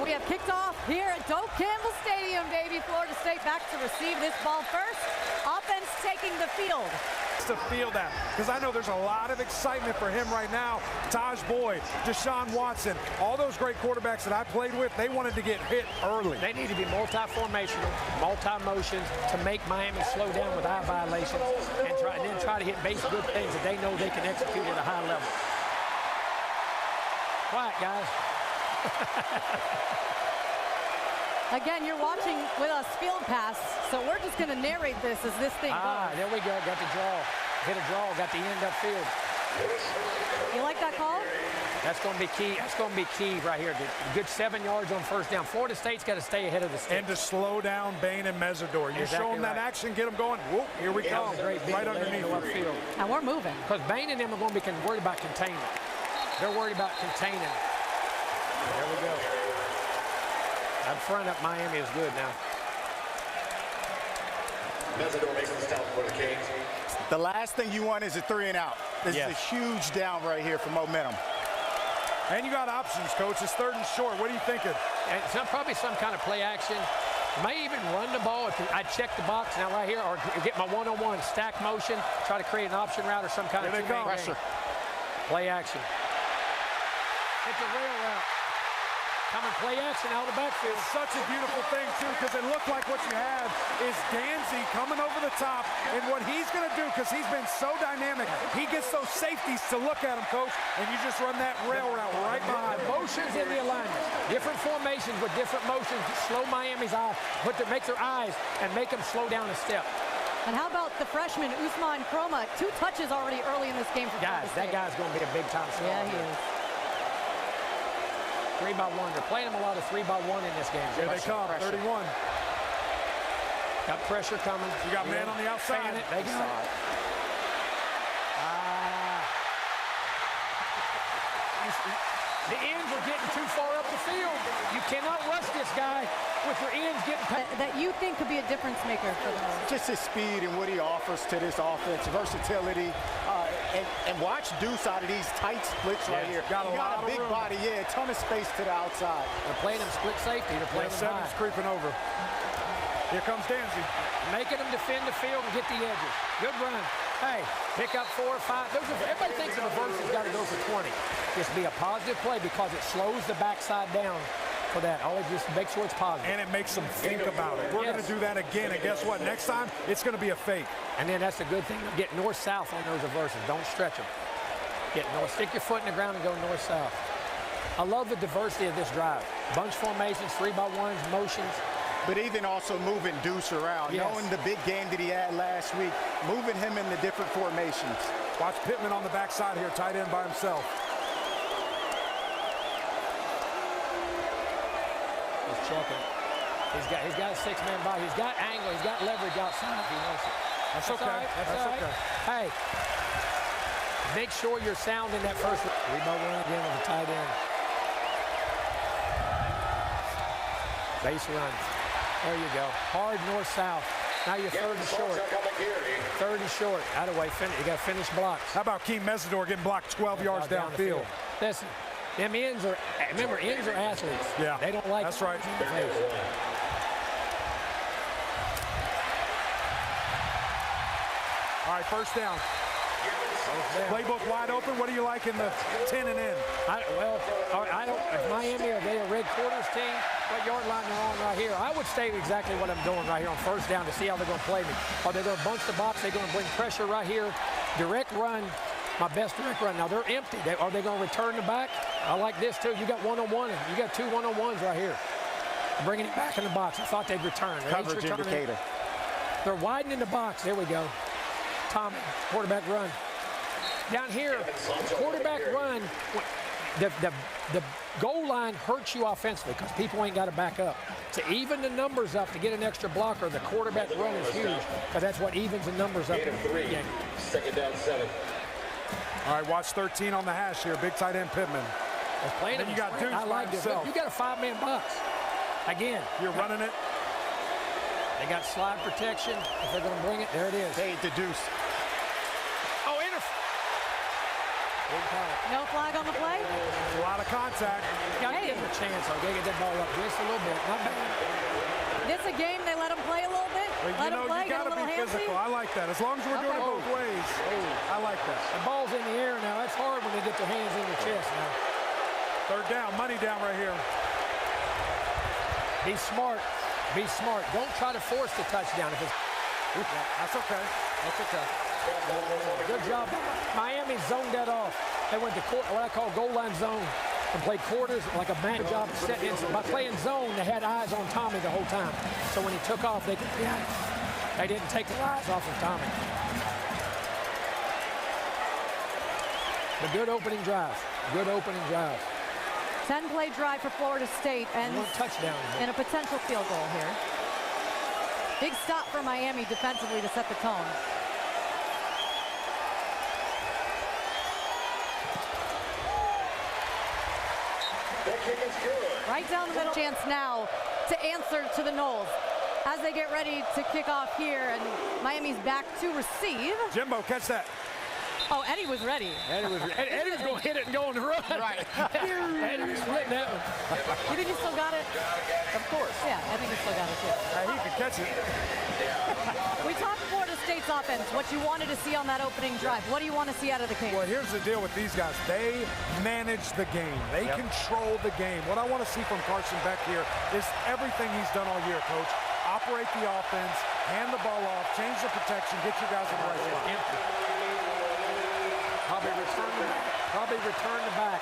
We have kicked off here at Doak Campbell Stadium, baby. Florida State back to receive this ball first. Offense taking the field. To feel that, because I know there's a lot of excitement for him right now. Taj Boyd, Deshaun Watson, all those great quarterbacks that I played with, they wanted to get hit early. They need to be multi-formational, multi-motions to make Miami slow down with eye violations and then try to hit base good things that they know they can execute at a high level. Quiet, guys. Again, you're watching with us Field Pass, so we're just going to narrate this as this thing goes. There we go. Got the draw. Hit a draw. Got the end upfield. You like that call? That's going to be key. That's going to be key right here. Good 7 yards on first down. Florida State's got to stay ahead of the sticks. And to slow down Bain and Mesidor. You show them that action, get them going. Whoop, here we come. Right underneath the field. And we're moving. Because Bain and them are going to be worried about containment. They're worried about containing. There we go. That front up Miami is good now. Mesidor makes the stop for the Canes. The last thing you want is a 3 and out. This is a huge down right here for momentum. And you got options, Coach. It's 3rd and short. What are you thinking? And probably some kind of play action. May even run the ball. I'd check the box now right here, or get my one-on-one stack motion, try to create an option route or some kind of pressure. Play action. Hit the rail route. Coming play action out of the backfield. Such a beautiful thing, too, because it looked like what you have is Danzy coming over the top, and what he's going to do, because he's been so dynamic, he gets those safeties to look at him, Coach, and you just run that rail route right behind him. Motions in the alignment. Different formations with different motions to slow Miami's eye, make their eyes, and make them slow down a step. And how about the freshman, Usman Kroma? 2 touches already early in this game for Florida State. That guy's going to be a big-time star. Yeah, he is. 3-by-1. They're playing them a lot of 3-by-1 in this game. Here they come, 31. Got pressure coming. You got man on the outside. They got it. The ends are getting too far up the field. You cannot rush this guy with your ends getting past. That you think could be a difference maker for them. Just his speed and what he offers to this offense, versatility, and watch Deuce out of these tight splits right here. Got a big room. body, a ton of space to the outside. They're playing him split safety. They're playing him high. 7's creeping over. Here comes Danzy. Making them defend the field and get the edges. Good run. Hey, pick up 4 or 5. Everybody thinks the reverse has got to go for 20. Just be a positive play because it slows the backside down for that. Always just make sure it's positive. And it makes them think about it. We're going to do that again, and guess what? Next time, it's going to be a fake. And then that's a good thing. Get north-south on those reverses. Don't stretch them. Get north. Stick your foot in the ground and go north-south. I love the diversity of this drive. Bunch formations, 3-by-1s, motions. But even also moving Deuce around, knowing the big game that he had last week, moving him in the different formations. Watch Pittman on the backside here, tight end by himself. He's checking. He's got a 6-man body. He's got angle. He's got leverage outside if he wants it. That's okay. All right. That's okay. Hey, make sure you're sound in that first 3-by-1 again with the tight end. Base run. There you go. Hard north-south. Now you're 3rd and short. 3rd and short. Out of way. You got to finish blocks. How about Keem Mesidor getting blocked 12 yards downfield? Listen, them ends are, remember, ends are athletes. Yeah. They don't like That's right. All right, first down. Playbook wide open. What do you like in the 10 and in? I don't. If Miami are they a red quarters team, what yard line they're on right here? I would state exactly what I'm doing right here on first down to see how they're going to play me. Are they going to bunch the box? They're going to bring pressure right here. Direct run, my best direct run. Now they're empty. Are they going to return the back? I like this too. You got one-on-one. You got 2 one-on-ones right here. Bringing it back in the box. I thought they'd return. Coverage indicator. They're widening the box. There we go. Tommy, quarterback run. Down here, quarterback run, the goal line hurts you offensively because people ain't got to back up. To even the numbers up to get an extra blocker, the quarterback run is huge because that's what evens the numbers up in the game. 2nd down 7. All right, watch 13 on the hash here. Big tight end Pittman. Playing and you got Deuce I like this. You got a 5-man box. Again. You're running it. They got slide protection. If they're going to bring it, there it is. Hey, the Deuce. Oh, No flag on the play? A lot of contact. Got to give him a chance. I'll get that ball up just a little bit. Not bad. This a game they let him play a little bit? But Let you know, him play, you get got a to little be handsy? physical. I like that. As long as we're doing it Okay. both ways, I like that. The ball's in the air now. That's hard when they get their hands in your chest now. Third down, money down right here. Be smart. Be smart. Don't try to force the touchdown. If it's That's okay. That's okay. good job. Miami zoned that off. They went to what I call goal line zone and played quarters like a man job. By playing zone, they had eyes on Tommy the whole time. So when he took off, they didn't take the eyes off of Tommy. The good opening drive. Good opening drive. 10-play drive for Florida State and One touchdown. a potential field goal here. Big stop for Miami defensively to set the tone. That kick is good. Right down the middle. Chance now to answer to the Noles as they get ready to kick off here, and Miami's back to receive. Jimbo, catch that. Oh, Eddie was ready. Eddie was going to hit it and go on the run. Right. Eddie was splitting that one. You think he still got it? Of course. Yeah, I think he still got it too. He can catch it. We talked Florida State's offense, what you wanted to see on that opening drive. What do you want to see out of the Canes? Well, here's the deal with these guys. They manage the game. They control the game. What I want to see from Carson Beck here is everything he's done all year, Coach. Operate the offense, hand the ball off, change the protection, get your guys in the right spot. Probably return the back.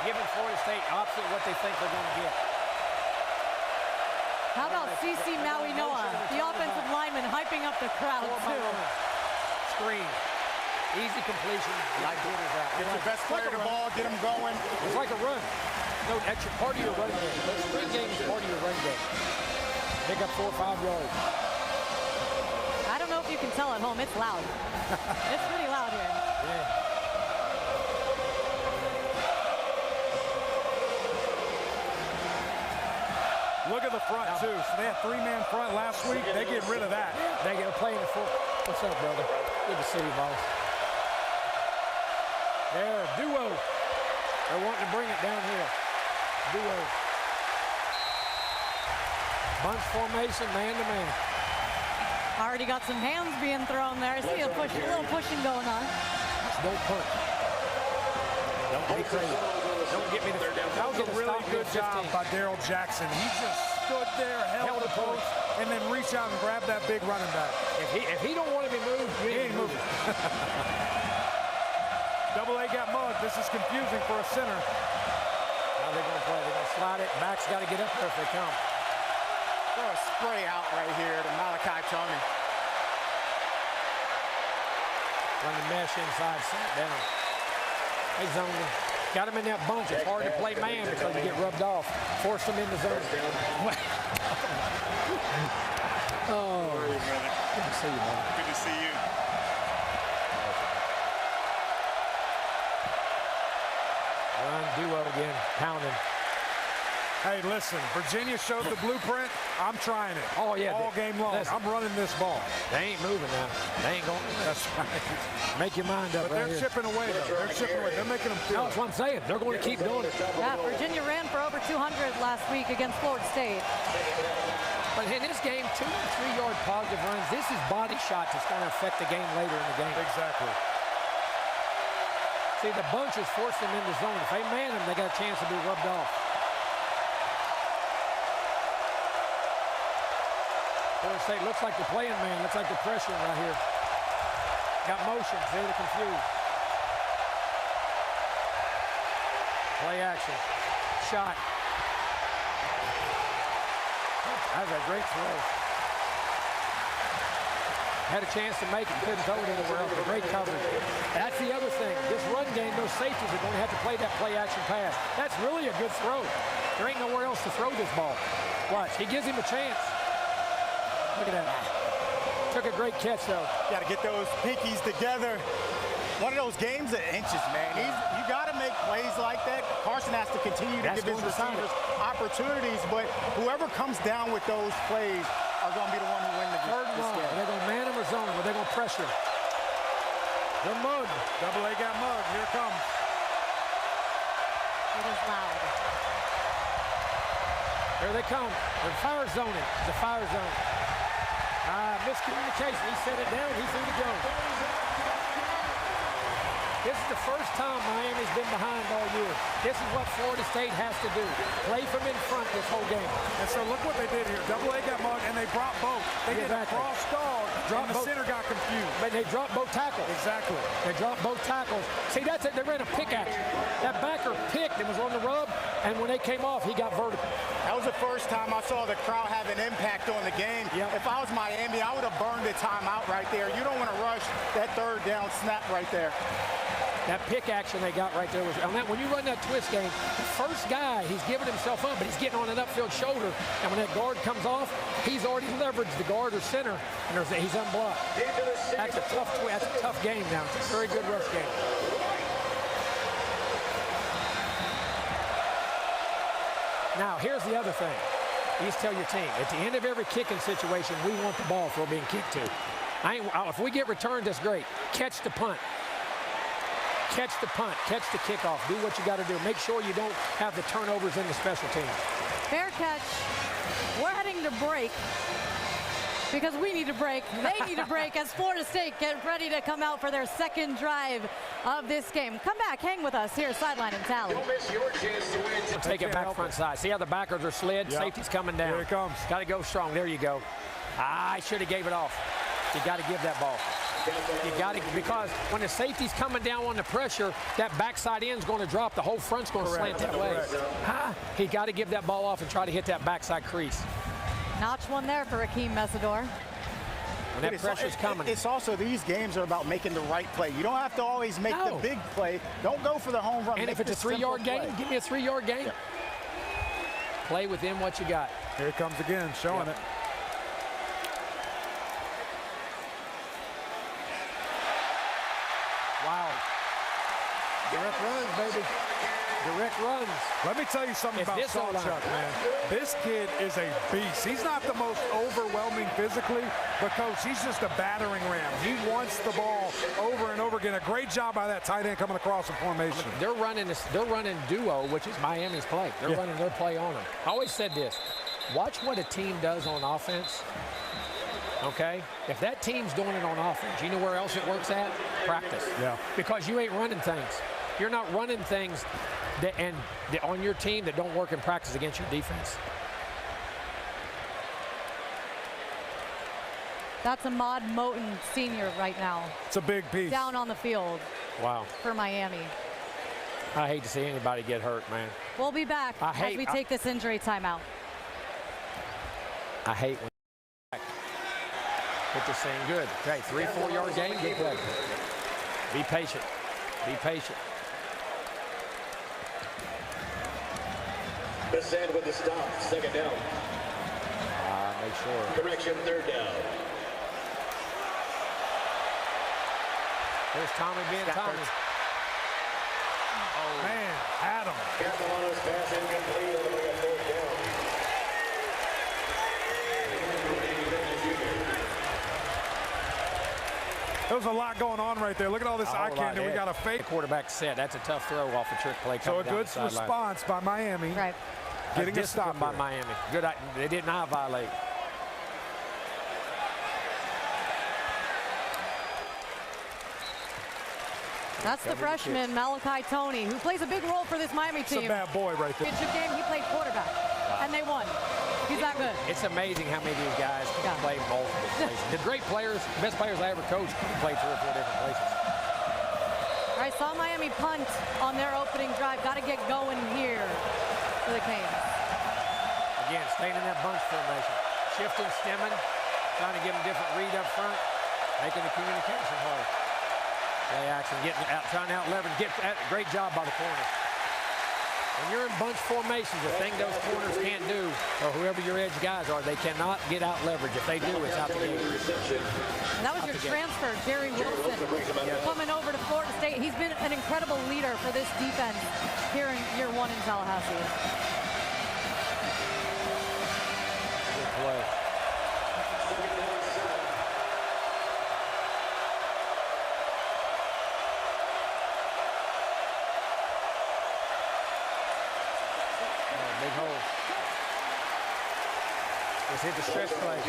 Giving Florida State opposite what they think they're going to get. How about CC Maui Noah, the offensive lineman, hyping up the crowd too? Screen. Easy completion. Like that. Get your best player the ball, get him going. It's like a run. No, that's your part of your run game. Those screen games are part of your run game. Pick up 4 or 5 yards. I don't know if you can tell at home, it's loud. It's pretty loud here. Yeah. Look at the front, too. So they had 3-man front last week. They get rid of that. They get a play in the full. What's up, brother? Good to see you, boss. There, duo. They're wanting to bring it down here. Duo. Bunch formation, man to man. Already got some hands being thrown there. I see a little pushing going on. Don't punt. Don't be crazy. Don't get me the third down. That was a really good job by Darrell Jackson. He just stood there, held the post, and then reached out and grabbed that big running back. If he don't want to be moved, He ain't moving. Double A got mugged. This is confusing for a center. How they going to play? They're going to slide it. Back's got to get up there if they come. Throw a spray out right here to Malachi Tony. Run the mesh inside, set it down. They zoned him. Got him in that bunch. It's hard to play man because you get rubbed off. Force them in the zone. Oh. Good to see you, man. Good to see you. Run duo again, pounding. Hey, listen, Virginia showed the blueprint. I'm trying it. Oh, yeah. All game long. Listen. I'm running this ball. They ain't moving now. They ain't going. That's right. Make your mind up But right they're here. chipping away, though. They're chipping away. They're making them feel No, that's what I'm saying. They're going to keep doing it. Yeah, Virginia ran for over 200 last week against Florida State. But in this game, 2 and 3 yard positive runs. This is body shots that's going to affect the game later in the game. Exactly. See, the bunches force them into zone. If they man them, they got a chance to be rubbed off. Florida State looks like they're playing man. Looks like they're pressuring right here. Got motions. They're confused. Play action. Shot. That was a great throw. Had a chance to make it. Couldn't throw it anywhere else. Great coverage. That's the other thing. This run game, those safeties are going to have to play that play action pass. That's really a good throw. There ain't nowhere else to throw this ball. Watch. He gives him a chance. Look at that. Took a great catch, though. Got to get those pinkies together. One of those games of inches, man. You got to make plays like that. Carson has to continue to give his receivers opportunities, but whoever comes down with those plays are going to be the one who win the Third and long. Are they going to man him or zone him? Are they going to pressure him? The mug. Double A got mugged. Here it comes. It is loud. Here they come. They're fire zoning. The fire zone. Miscommunication. He set it down. He threw the gun. This is the first time Miami's been behind all year. This is what Florida State has to do. Play from in front this whole game. And so look what they did here. Double A got mugged, and they brought both. They did a cross dog, and the center got confused. But they dropped both tackles. Exactly. They dropped both tackles. See, that's it. They ran a pick action. That backer picked and was on the rub, and when they came off, he got vertical. That was the first time I saw the crowd have an impact on the game. Yep. If I was Miami, I would have burned the timeout right there. You don't want to rush that third down snap right there. That pick action they got right there was on that. When you run that twist game, the first guy, he's giving himself up, but he's getting on an upfield shoulder. And when that guard comes off, he's already leveraged the guard or center, and he's unblocked. That's a tough game now. It's a very good rush game. Now, here's the other thing. You just tell your team, at the end of every kicking situation, we want the ball for being kicked to. If we get returned, that's great. Catch the punt. Catch the punt, catch the kickoff. Do what you got to do. Make sure you don't have the turnovers in the special teams. Fair catch. We're heading to break because we need a break. They need a break as Florida State get ready to come out for their second drive of this game. Come back, hang with us here, Sideline and Tally. Don't miss your chance to win. Take it back front side. See how the backers are slid? Yep. Safety's coming down. Here it comes. Got to go strong. There you go. I should have gave it off. You got to give that ball. You got to, because when the safety's coming down on the pressure, that backside end's going to drop. The whole front's going to slant that way. He got to give that ball off and try to hit that backside crease. Notch one there for Akeem Mesidor. When that pressure's coming. It's also, these games are about making the right play. You don't have to always make the big play. Don't go for the home run. And if it's a 3-yard game, give me a 3-yard game. Yep. Play within what you got. Here it comes again, showing it. Wow. Direct runs, baby. Direct runs. Let me tell you something about Sawchuck, man. This kid is a beast. He's not the most overwhelming physically, but, Coach, he's just a battering ram. He wants the ball over and over again. A great job by that tight end coming across in formation. They're running duo, which is Miami's play. They're running their play on them. I always said this. Watch what a team does on offense. Okay? If that team's doing it on offense, you know where else it works at? Practice. Yeah. Because you ain't running things. You're not running things on your team that don't work in practice against your defense. That's Ahmad Moten Sr. right now. It's a big piece. Down on the field. Wow. For Miami. I hate to see anybody get hurt, man. We'll be back as we take this injury timeout. I hate when hit this thing good. Okay, 3-4 yard gain, good play. Be patient. Be patient. Let's end with the stop. Second down. Make sure. Correction, third down. There's Tommy being Tommy. Oh, man, Adam. Catalano's pass incomplete on the way of fourth down. There was a lot going on right there. Look at all this eye candy. We got a fake. The quarterback set. That's a tough throw off a trick play. So a good response by Miami. Right. Getting a stop by Miami. Good. They did not violate. That's the freshman, Malachi Toney, who plays a big role for this Miami team. It's a bad boy right there. Championship game, he played quarterback, and they won. He's that good. It's amazing how many of these guys can play multiple places. The great players, best players I ever coached, played 3 or 4 different places. All right, saw Miami punt on their opening drive. Got to get going here for the Canes. Again, staying in that bunch formation. Shifting, stemming, trying to give them different read up front, making the communication hard. Play action, getting out, trying to out-leverage. Great job by the corner. When you're in bunch formations, the thing those corners can't do, or whoever your edge guys are, they cannot get out-leverage. If they do, it's out the game. And that was your transfer, Jerry Wilson, coming over to Florida State. He's been an incredible leader for this defense here in year 1 in Tallahassee. Good play. Just hit the stretch play.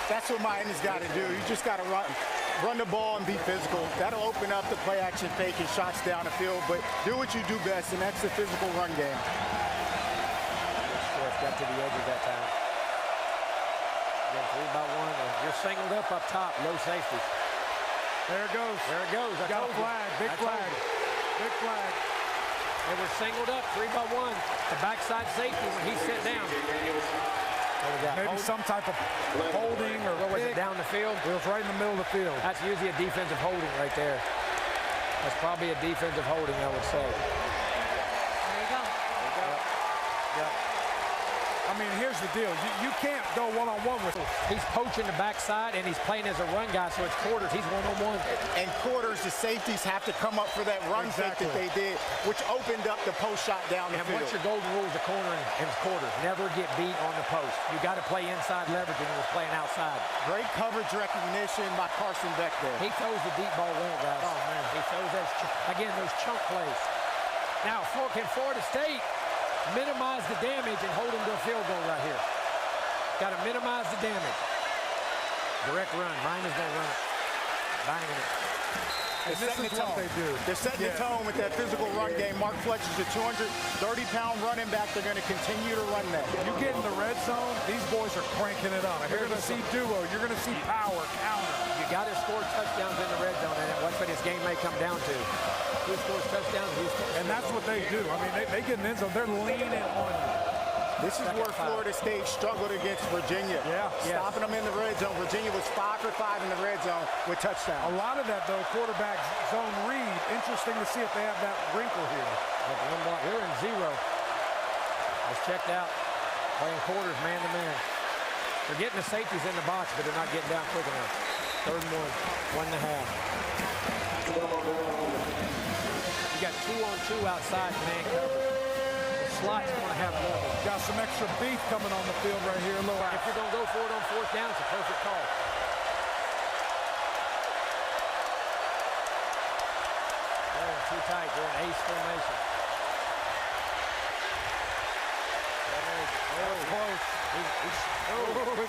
That's what Miami's got to do. You just got to run the ball and be physical. That'll open up the play action fake and shots down the field, but do what you do best, and that's the physical run game. Swift got to the edges that time. Again, 3-by-1. You're singled up top, low safety. There it goes. There it goes. I Got a told you. flag. Big I told flag. you. Big flag. They were singled up 3-by-1. The backside safety when he sit down. Maybe some type of holding or What was pick. it, down the field? It was right in the middle of the field. That's usually a defensive holding right there. That's probably a defensive holding, I would say. There you go. I mean, here's the deal. You can't go one-on-one with him. He's poaching the backside, and he's playing as a run guy, so it's quarters. He's one-on-one. And quarters, the safeties have to come up for that run fake that they did, which opened up the post shot down the And field. what's your golden rule as a corner in quarters? Never get beat on the post. You got to play inside leverage, and he was playing outside. Great coverage recognition by Carson Beck there. He throws the deep ball well, guys. Oh, man. He throws those, again, those chunk plays. Now, can Florida State minimize the damage and hold him to a field goal right here? Got to minimize the damage. Direct run. Miami's going to run it. Banging it. They're This setting is the what tone. they do. They're setting the tone with that physical run game. Mark Fletcher's a 230-pound running back. They're going to continue to run that. You get in the red zone, these boys are cranking it up. You're going to see duo. You're going to see power, counter. You got to score touchdowns in the red zone, and that's what this game may come down to. Who scores touchdowns? Who scores And that's what they do. I mean, they get in the end zone. They're leaning on you. This is where Florida State struggled against Virginia. Yeah. Stopping them in the red zone. Virginia was 5 for 5 in the red zone with touchdowns. A lot of that, though, quarterback zone read. Interesting to see if they have that wrinkle here. They're in zero. That's checked out. Playing quarters man-to-man. They're getting the safeties in the box, but they're not getting down quick enough. 3rd and 1, 1.5. You got 2-on-2 outside, man coverage. The slot's going to have level. Got some extra beef coming on the field right here. If you're going to go for it on 4th down, it's a perfect call. Oh, too tight. They're in ace formation. Close.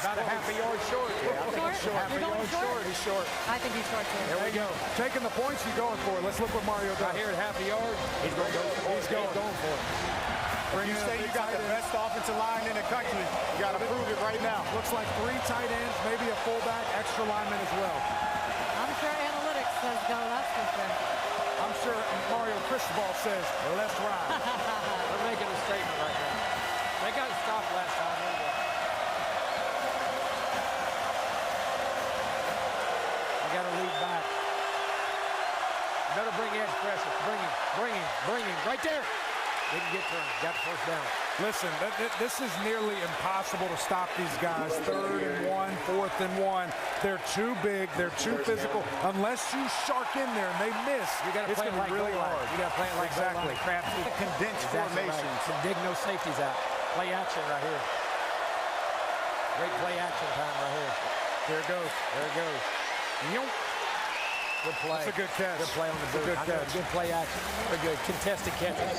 About a half a yard short. Short? Half a You're going yard short? short. He's short. I think he's short too. There we go. Taking the points you're going for. Let's look what Mario does. Right here at half a yard. He's going to go for it. He's going for it. You say you got the best offensive line in the country. You got to prove it right now. Looks like 3 tight ends, maybe a fullback, extra lineman as well. I'm sure analytics says go, that's for sure. I'm sure Mario Cristobal says, let's ride. They're making a statement right now. They got stopped last time. They got to lead back. Better bring edge pressure. Bring him. Right there. Didn't get to him. Got the 1st down. Listen, this is nearly impossible to stop these guys. 3rd and 1, 4th and 1. They're too big. They're too physical. Unless you shark in there and they miss, You got to it's play going it to be like really hard. You got to play it like Exactly. Crab food. Condensed formation. Some dig no safeties out. Play action right here. Great play action time right here. There it goes. There it goes. Yoink. Good play. That's a good catch. Good play on the boot. Good catch. Good play action. Very good. Contested catches.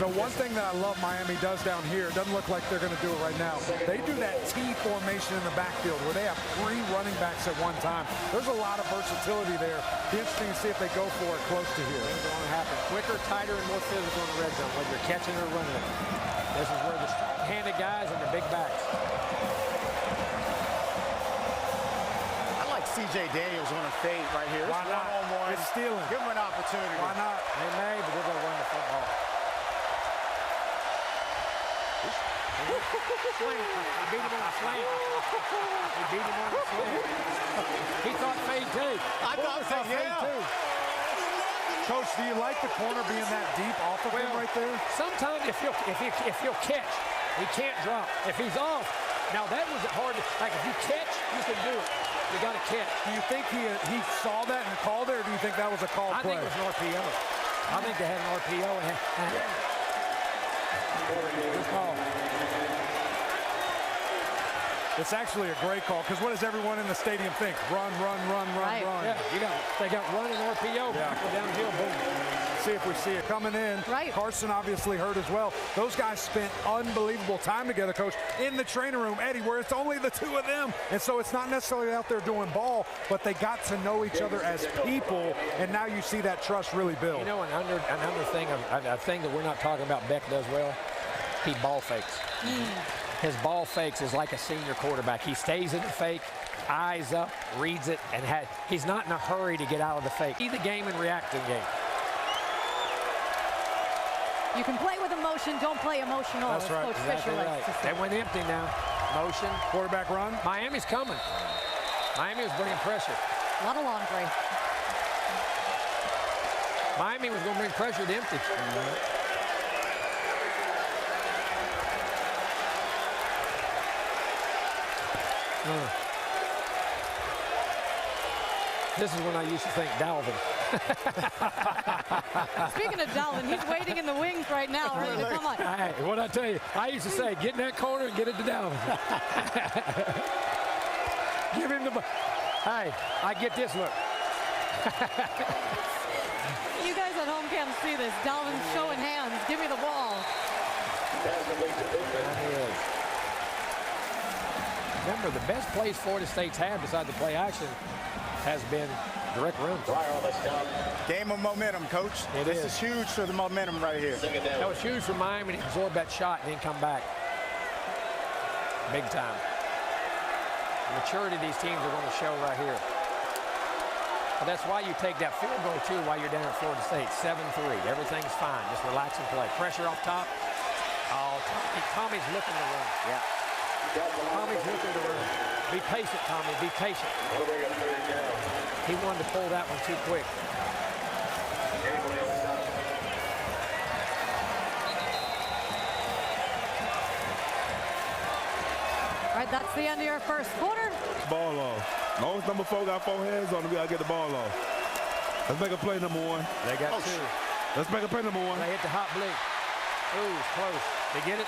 So one thing that I love Miami does down here, it doesn't look like they're going to do it right now. They do that T formation in the backfield where they have 3 running backs at one time. There's a lot of versatility there. Be interesting to see if they go for it close to here. Things are going to happen quicker, tighter, and more physical in the red zone, whether you're catching or running it. This is where the strong-handed guys and the big backs. C.J. Daniels on a fade right here. Why It's not? one-on-one. It's stealing. Give him an opportunity. Why not? They may, but they're going to run the football. Slant. He beat him on a slant. He thought fade too. I thought fade, yeah. too. Coach, do you like the corner being that deep off of him right there? Sometimes if he'll catch, he can't drop. If he's off, now that was hard. Like if you catch, you can do it. You got to catch. Do you think he saw that and called it, or do you think that was a called I play? think it was an RPO. I think they had an RPO and good call. It's actually a great call, because what does everyone in the stadium think? Run, run, run, run, Right. run. Yeah, they got run and RPO. Yeah. People downhill, boom. See if we see it coming in. Right. Carson obviously hurt as well. Those guys spent unbelievable time together, Coach, in the training room, Eddie, where it's only the two of them. And so it's not necessarily out there doing ball, but they got to know each other as people, and now you see that trust really build. You know, another thing, a thing that we're not talking about Beck does well, he ball fakes. His ball fakes is like a senior quarterback. He stays in the fake, eyes up, reads it, and he's not in a hurry to get out of the fake. See the game and react to the game. You can play with emotion, don't play emotional. That's right. Coach Exactly Fisher right. likes to say. They went empty now. Motion. Quarterback run. Miami's coming. Miami was bringing pressure. A lot of laundry. Miami was going to bring pressure to empty. This is when I used to think Dalvin. Speaking of Dalvin, he's waiting in the wings right now, ready to come on. Hey, what I tell you, I used to say, get in that corner and get it to Dalvin. Give him the ball. Hey, I get this look. You guys at home can't see this. Dalvin's showing hands. Give me the ball. Remember, the best plays Florida State's had besides the play action has been direct run. Game of momentum, Coach. This is huge for the momentum right here. That was huge for Miami to absorb that shot and then come back. Big time. The maturity these teams are going to show right here. But that's why you take that field goal, too, while you're down at Florida State. 7-3. Everything's fine. Just relax and play. Pressure off top. Oh, Tommy's looking to run. Yeah. Tommy's looking to run. Be patient, Tommy. Be patient. He wanted to pull that one too quick. All right, that's the end of your first quarter. Ball off. As long as number 4 got 4 hands on him, we got to get the ball off. Let's make a play, number 1. They got 2. Let's make a play, number 1. They hit the hot blitz. Ooh, it's close. They get it?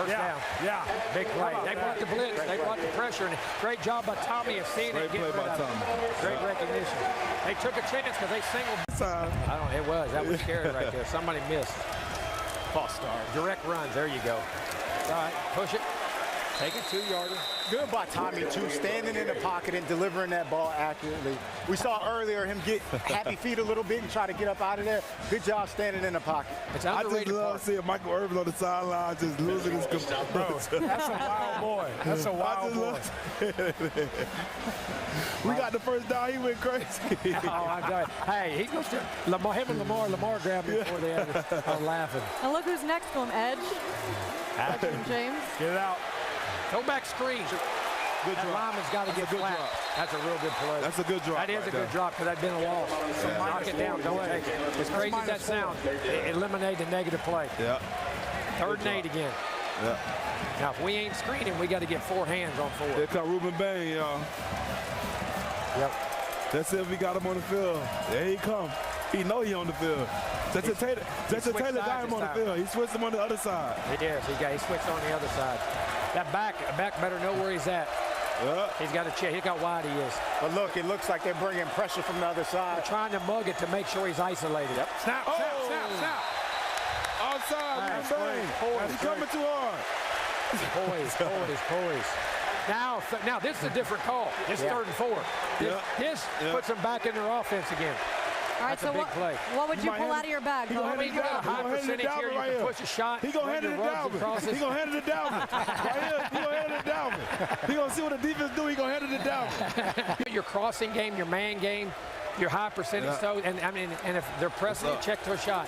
First down. Yeah. Big play. They brought the blitz. They brought the pressure. And great job by Tommy of seeing it. Great play by Tommy. Great recognition. They took a chance because they singled. It was. That was scary right there. Somebody missed. False start. Direct runs. There you go. All right. Push it. Take a 2-yarder. Good by Tommy, too, standing in the pocket and delivering that ball accurately. We saw earlier him get happy feet a little bit and try to get up out of there. Good job standing in the pocket. It's I just underrated love part. seeing Michael Irvin on the sideline just losing his composure. That's a wild boy. That's a wild boy. We got the first down. He went crazy. Oh, I'm sorry. Hey, he goes to Lamar. Him and Lamar grabbed him before they had it. I'm laughing. And look who's next to him, Edge. Edge James. Get it out. Go back screen. Good That drop. lineman's got to get a good flat. drop. That's a real good play. That's a good drop. That is a good drop because that'd been a loss. So knock it down. Don't take it. As crazy as that sounds, eliminate the negative play. Yeah. 3rd and 8 again. Yeah. Now, if we ain't screening, we got to get 4 hands on 4. Here come Ruben Bain, y'all. Yep. That's it. We got him on the field. There he come. He know he on the field. Justin Taylor got him on the field. He switched him on the other side. He did. He switched on the other side. That back better know where he's at. Yeah. He's got to check. He's got wide he is. But look, it looks like they're bringing pressure from the other side. Trying to mug it to make sure he's isolated. Yep. Snap. Outside, Ruben Bain. He's coming too hard. Poise. Now this is a different call. It's 3rd and 4. This puts them back in their offense again. All right, That's a so big play. what would you pull out of your bag? He gonna hand it You got a down. high percentage here. You can push a shot. He gonna hand it to Dalvin. He gonna hand it to Dalvin. Right here. He gonna hand it to Dalvin. He gonna see what the defense do. He gonna hand it to Dalvin. Your crossing game, your man game, your high percentage throw, and if they're pressing you, check to a shot.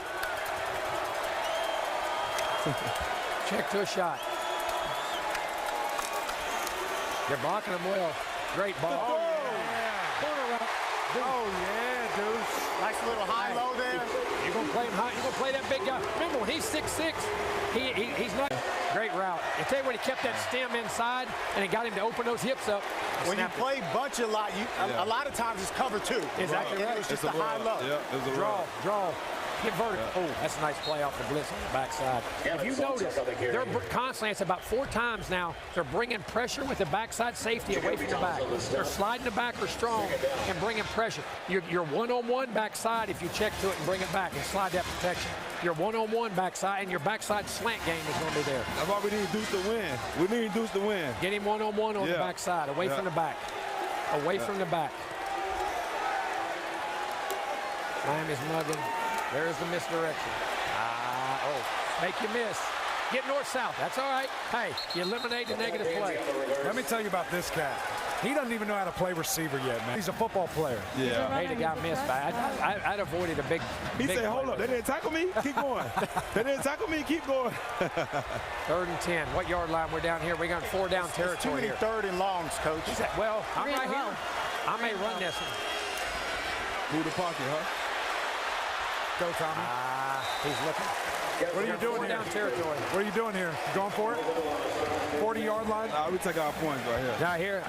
Check to a shot. They're blocking them well. Great ball. Corner route. Oh, yeah, Deuce. Nice little high-low there. You're going to play him high. You're going to play that big guy. Remember, when he's 6'6", he's not. Great route. I tell you what, he kept that stem inside, and it got him to open those hips up. When you play bunch a lot, a lot of times it's cover 2. Exactly right. It's just a high-low. Yeah, it's a Draw. Get vertical. Oh, that's a nice play off the blitz on the backside. If you notice, they're constantly, it's about 4 times now, they're bringing pressure with the backside safety away from the back. They're sliding the backer strong and bringing pressure. Your one-on-one backside, if you check to it and bring it back and slide that protection. Your one-on-one backside and your backside slant game is going to be there. That's why we need Deuce to win. We need Deuce to win. Get him one-on-one on the backside, away from the back. Away from the back. Miami's mugging. There's the misdirection. Make you miss. Get north-south. That's all right. Hey, you eliminate the negative play. Let me tell you about this cat. He doesn't even know how to play receiver yet, man. He's a football player. Yeah. Hey, the guy missed, but I'd avoided a big. He said, hold up. They didn't tackle me? Keep going. They didn't tackle me? Keep going. 3rd and 10. What yard line? We're down here. We got 4 down territory. Too many here. 3rd and longs, coach. Well, I'm right here. I may run this one. Move the pocket, huh? Go, Tommy. He's looking. What are you doing 4 here? down territory. What are you doing here? You going for it? 40-yard line? We take our points right here. Now here,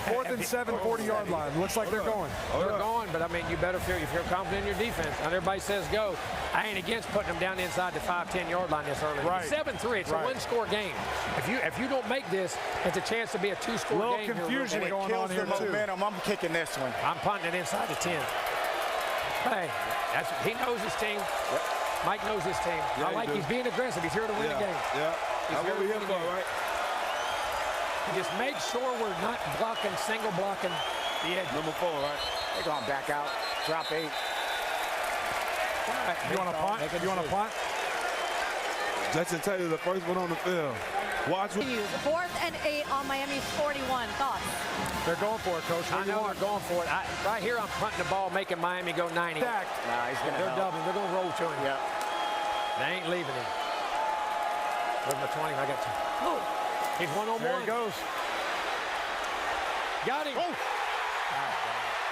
4th and 7, 40-yard line. Looks like they're going. They're going, but I mean, you better feel if you're confident in your defense. Not everybody says go. I ain't against putting them down inside the 5-10-yard line this early. Right. 7-3. It's a one-score game. If you don't make this, it's a chance to be a 2-score game. Little confusion here. going on here too. Momentum. I'm kicking this one. I'm punting it inside the 10. Hey, he knows his team. Mike knows his team. Yeah, he's being aggressive. He's here to win the game. Yeah. That's what we're here for, right? Just make sure we're not single blocking the edge. Number 4, right? They're going back out. Drop 8. Right, You want to punt? You want to punt? Jackson Taylor, the first one on the field. Watch. 4th and 8 on Miami's 41. Thoughts? They're going for it, Coach. I know they're going for it. Right here, I'm punting the ball, making Miami go 90. Stacked. Nah, he's going to They're doubling. They're going to roll to him. Yeah. They ain't leaving him. Where's my 20? I got you. Oh. He's one-on-one. There he goes. Got him. Oh.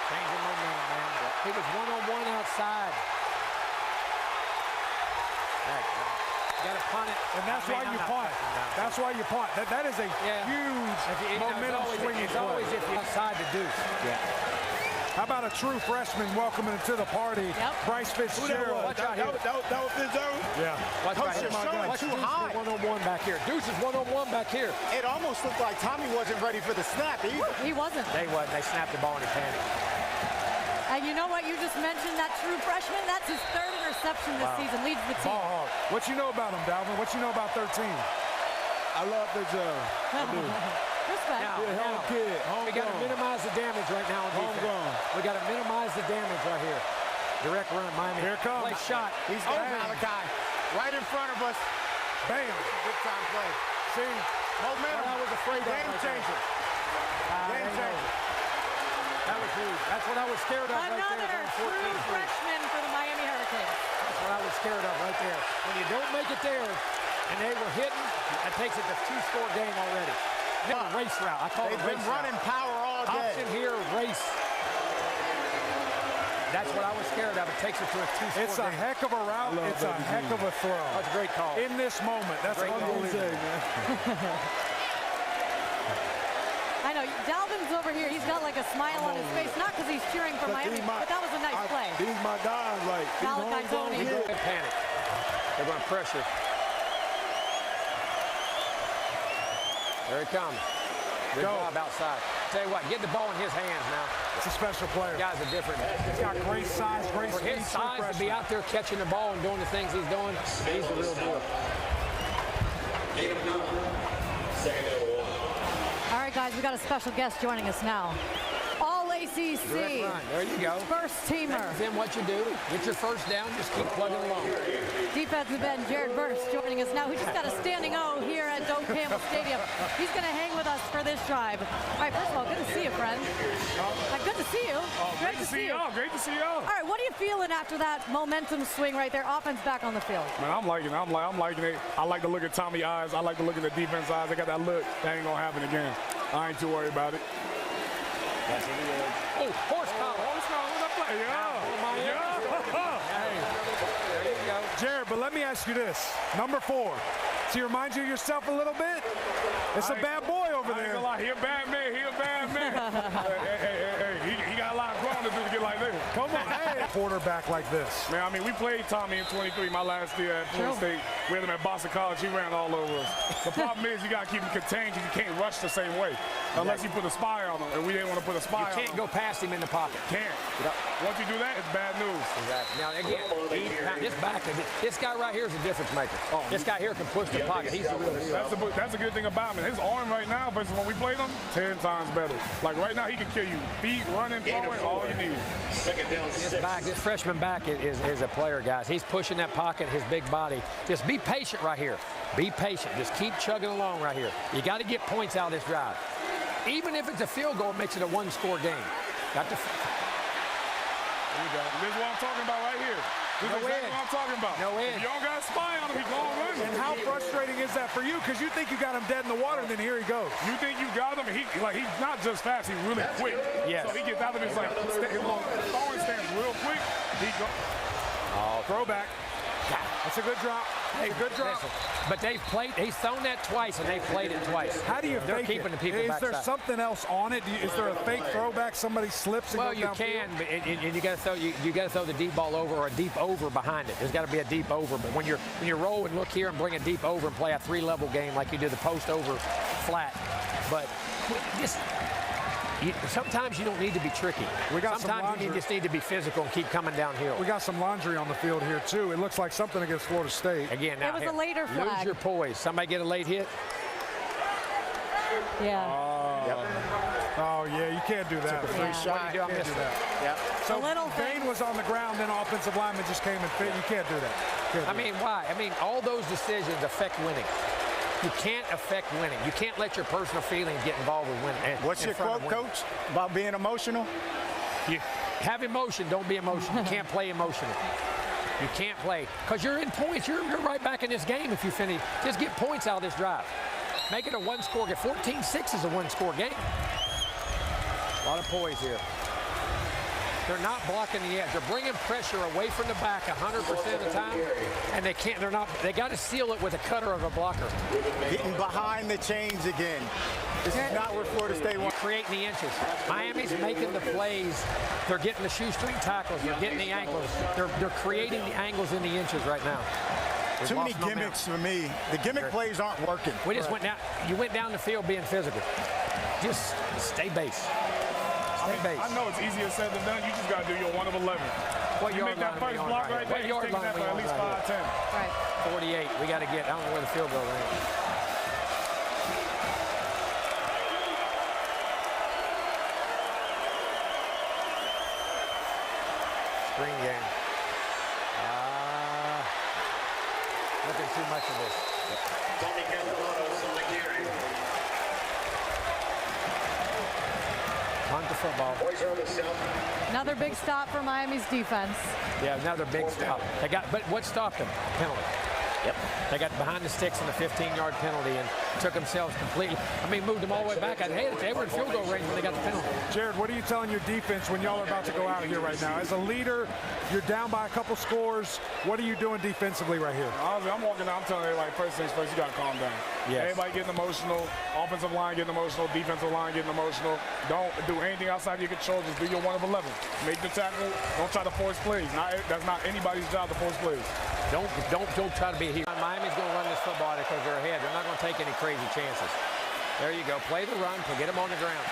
Changing momentum, man. He was one-on-one outside. Got to punt it. And that's why you punt. That's why you punt. That is a huge momentum swinging It's always if you're outside the deuce. Yeah. How about a true freshman welcoming to the party? Yep. Bryce Fitzgerald. Watch out here. That was Fitzgerald? Yeah. Watch Coach, right here. you're showing Watch too Deuce high. one-on-one back here. Deuce is one-on-one back here. It almost looked like Tommy wasn't ready for the snap either. He wasn't. They wasn't. They snapped the ball in a panic. And you know what? You just mentioned that true freshman. That's his 3rd interception this season. Leads the team. Ball hog. What you know about him, Dalvin? What you know about 13? I love Fitzgerald. I do. Respect. Now, Home kid. we got to minimize the damage right now on defense. Homegrown. We got to minimize the damage right here. Direct run, Miami. Here it comes. Play shot. He's got Malachi right in front of us. Bam. Big time play. See? Momentum. I was afraid of Game right changer. Game changer. That was huge. That's what I was scared of right Another there. true freshman for the Miami Hurricanes. That's what I was scared of right there. When you don't make it there, and they were hitting, that takes it to 2-score game already. Race route. I call it They've been race running route. power all day. Option here, race. That's what I was scared of. It takes it to a 2-score It's a game. heck of a route. It's a heck of a throw. That's a great call. In this moment. That's Great call. unbelievable. I know. Dalvin's over here. He's got like a smile on his face. Not because he's cheering for Miami, but that was a nice play. These my guys, like, these Malachi homegrown Tony. kids. Good panic. They're going to pressure. There he comes. Good job outside. Tell you what, get the ball in his hands now. It's a special player. Guys are different. He's got great size, great For speed. his size to be out there catching the ball and doing the things he's doing, he's the real deal. All right, guys, we got a special guest joining us now. All ACC. Direct run. There you go. First teamer. Then what you do, get your first down, just keep plugging along. Defensive end Jared Burst joining us now, who just got a standing O here at Doak Campbell Stadium. He's going to hang with us for this drive. All right, first of all, good to see you, friend. Good to see you. Great to see y'all. Great to see y'all. All right, what are you feeling after that momentum swing right there? Offense back on the field. Man, I'm liking it. I'm liking it. I like to look at Tommy's eyes. I like to look at the defense eyes. They got that look. That ain't going to happen again. I ain't too worried about it. Oh, horse collar. What up, play? Yeah. There you go. Jared, but let me ask you this. Number 4. So you remind you of yourself a little bit? It's a bad boy over I ain't there. gonna lie. He a bad man. He a bad man. Hey, he got a lot of growing to do to get like this. Come on, hey. quarterback like this? Man, I mean, we played Tommy in 23 my last year at Florida State. We had him at Boston College. He ran all over us. The problem is you got to keep him contained because you can't rush the same way unless you put a spy on him. And we didn't want to put a spy on him. You can't go past him in the pocket. Can't. Once you do that, it's bad news. Exactly. Now, again, this guy right here is a difference maker. This guy here can push the pocket. He's the real deal. That's a good thing about him. His arm right now versus when we played him, 10 times better. Like right now, he can kill you. Feet, running, throwing, all you need. This freshman back is a player, guys. He's pushing that pocket, his big body. Just be patient right here. Be patient. Just keep chugging along right here. You got to get points out of this drive. Even if it's a field goal, it makes it a one-score game. Got to. There you go. This is what I'm talking about right here. This is exactly what I'm talking about. No edge. If you don't got a spy on him, he's going to run. And how frustrating is that for you? Because you think you got him dead in the water, and then here he goes. You think you got him, and he's not just fast, he's really quick. Yes. So he gets out of his throwing stance real quick. He goes. Throwback. That's a good drop. Hey, good drop. Listen, but he's thrown that twice, and they've played it twice. How do you They're fake keeping it? the people Is backside. there something else on it? Is there a fake throwback? Somebody slips and Well, goes you downfield? can, but and you got to throw the deep ball over or a deep over behind it. There's got to be a deep over. But when you roll and look here and bring a deep over and play a three-level game like you do the post over flat, but sometimes you don't need to be tricky. Sometimes you just need to be physical and keep coming downhill. We got some laundry on the field here, too. It looks like something against Florida State. Again, now It was a later flag. Lose your poise. Somebody get a late hit? Yeah. Oh, yeah, you can't do that. Free shot. You can't do that. Yep. So The little Dane thing. was on the ground, then offensive lineman just came and fit. You can't do that. Can't I do mean, why? I mean, all those decisions affect winning. You can't affect winning. You can't let your personal feelings get involved with winning. What's your quote, Coach, about being emotional? You have emotion, don't be emotional. You can't play emotional. You can't play. Because you're in points. You're right back in this game if you finish. Just get points out of this drive. Make it a one-score game. 14-6 is a one-score game. A lot of poise here. They're not blocking the edge. They're bringing pressure away from the back 100% of the time, and they can't. They got to seal it with a cutter of a blocker. Getting behind the chains again. This is not where Florida State wants. Creating the inches. Miami's making the plays. They're getting the shoestring tackles. They're getting the ankles. They're creating the angles in the inches right now. Too many gimmicks for me. The gimmick plays aren't working. We just went down. You went down the field being physical. Just stay base. I know it's easier said than done. You just got to do your 1 of 11. What You yard make that line are we first on block right right here? there, What you're yard taking line that are for we at on least right 5-10. here? Right. 48. We got to get. I don't know where the field goal is. Screen game. Looking too much of this. Tommy Castellanos on the carry. Punt the football. Boys are on the south. Another big stop for Miami's defense. Yeah, another big stop. But what stopped them? Penalty. Yep. They got behind the sticks in the 15-yard penalty and took themselves completely. I mean, moved them all the way back. They were in field goal range when they got the penalty. Jared, what are you telling your defense when y'all are about to go out here right now? As a leader, you're down by a couple scores. What are you doing defensively right here? Honestly, I'm walking out, I'm telling everybody, first things first, you got to calm down. Yes. Everybody getting emotional. Offensive line getting emotional. Defensive line getting emotional. Don't do anything outside your control. Just do your 1 of 11. Make the tackle. Don't try to force plays. That's not anybody's job to force plays. Don't try to be a hero. Miami's going to run this football because they're ahead. They're not going to take any crazy chances. There you go. Play the run. Get them on the ground.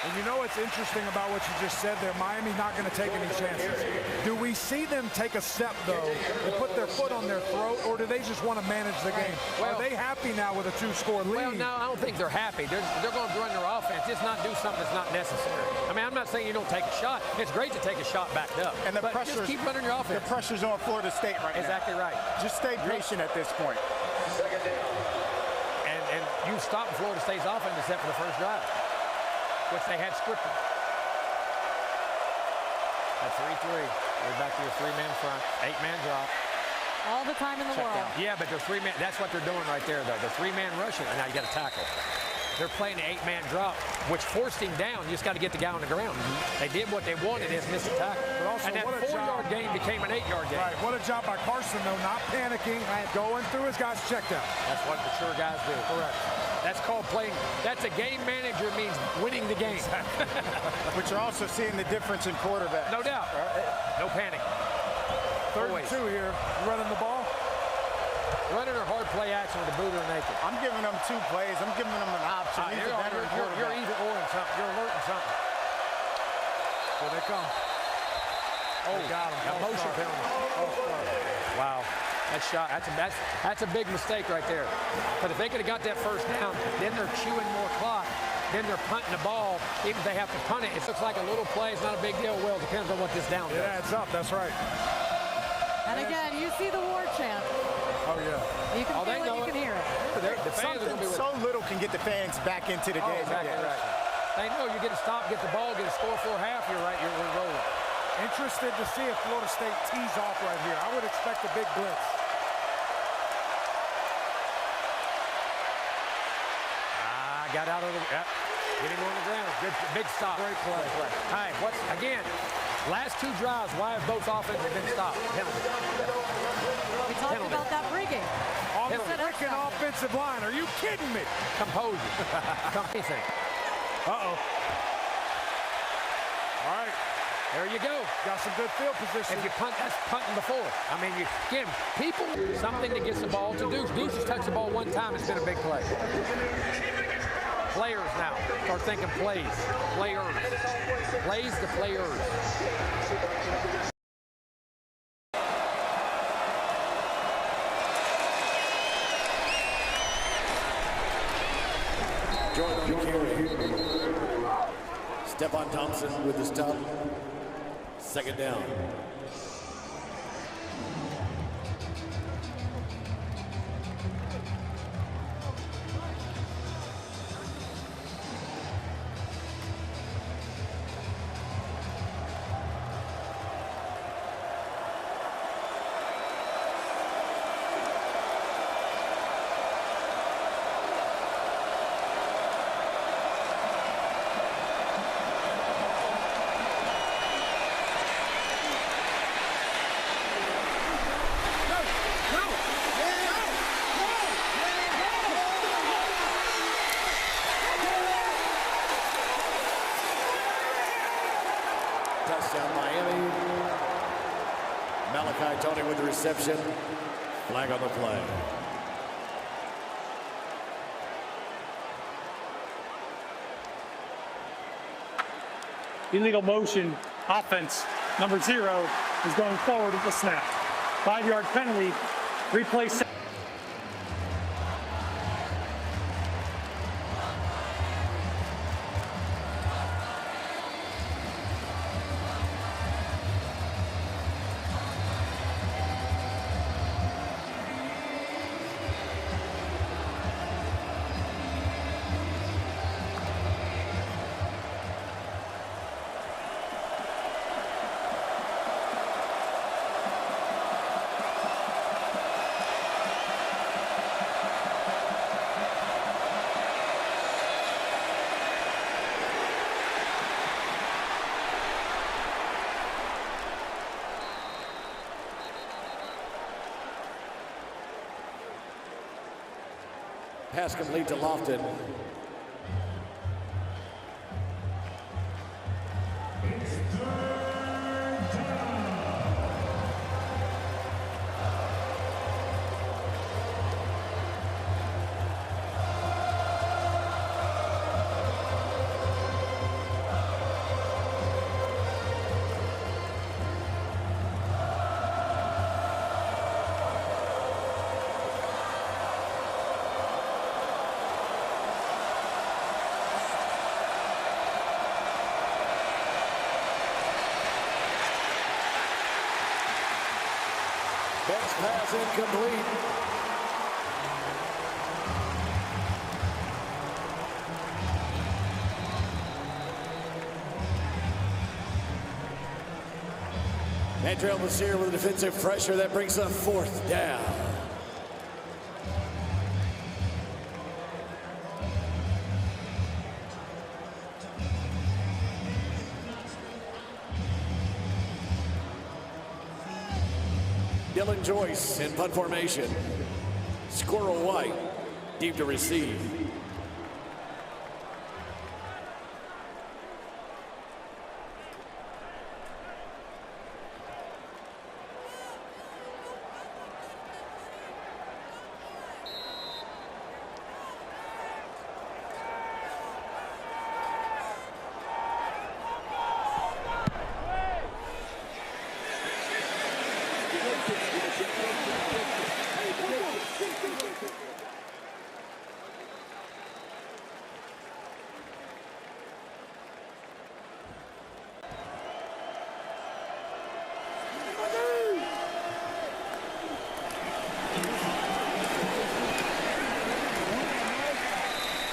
And you know what's interesting about what you just said there? Miami's not going to take any chances. Do we see them take a step, though, and put their foot on their throat, or do they just want to manage the game? Well, are they happy now with a 2-score lead? Well, no, I don't think they're happy. They're going to run their offense. Just not do something that's not necessary. I mean, I'm not saying you don't take a shot. It's great to take a shot backed up. And but just keep running your offense. The pressure's on Florida State right Exactly now. right. Just stay patient at this point. Second down. And you stopped Florida State's offense except for the first drive, which they had scripted. At 3-3. We're back to your 3-man front, 8-man drop. All the time in the world. Yeah, but they're 3-man. That's what they're doing right there, though. They're 3-man rushing, and now you got to tackle. They're playing an 8-man drop, which forced him down. You just got to get the guy on the ground. They did what they wanted, is miss a tackle. But also, and that what a 4-yard game became an 8-yard game. Right, what a job by Carson, though, not panicking, going through his guys' check down. That's what mature guys do. Correct. That's called playing. That's a game manager means winning the game. But you're also seeing the difference in quarterback. No doubt. No panic. Third and 2 here. Running the ball. Running or hard play action with the boot or naked. I'm giving them 2 plays. I'm giving them an option. You're either or in something. You're alerting something. Here they come. Oh, got him. Motion penalty. Wow. That's a big mistake right there. But if they could have got that first down, then they're chewing more clock. Then they're punting the ball. Even if they have to punt it, it looks like a little play. It's not a big deal. Well, it depends on what this down does. It adds up. That's right. And again, you see the war chant. Oh, yeah. You can feel it, you can hear it. The fans are going to be with So little can get the fans back into the game. Exactly right. They know you get a stop, get the ball, get a score for a half, you're right, you're rolling. Interested to see if Florida State tees off right here. I would expect a big blitz. Got out of the, get him on the ground. Good, big stop. Great play. All right, again, last 2 drives, why have both offenses been stopped? Penalty. We talked about that pregame. On the freaking offensive line. Are you kidding me? Composure. Composure. Uh-oh. All right. There you go. Got some good field position. If you punt, that's punting before. I mean, again, people, something that gets the ball to Deuce. Deuce has touched the ball 1 time. It's been a big play. Players now. Start thinking plays. Players. Plays to players. Jordan carry. Stephon Thompson with the stop. 2nd down. Touchdown, Miami. Malachi Tony with the reception. Flag on the play. Illegal motion offense number 0 is going forward with the snap. 5-yard penalty. Replay. Pass complete to Lofton. Next pass incomplete. Andrell Messier with a defensive pressure that brings up 4th down. Dylan Joyce in punt formation. Squirrel White, deep to receive.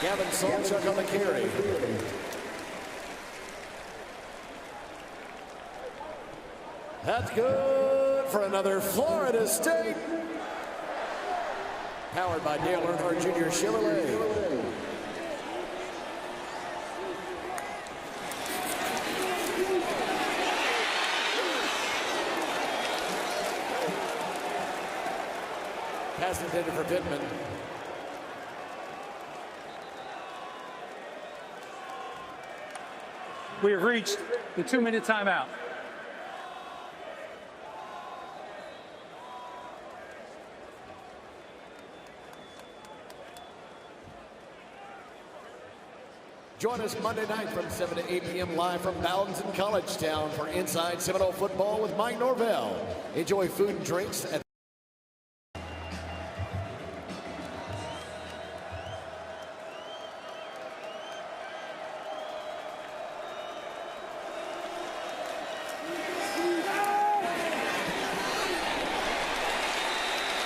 Gavin Salchuk on the carry. That's good for another Florida State. Powered by Dale Earnhardt Jr. Chevrolet. Pass intended for Pittman. We have reached the 2-minute timeout. Join us Monday night from 7 to 8 p.m. live from Bowden's in College Town for Inside Seminole Football with Mike Norvell. Enjoy food and drinks at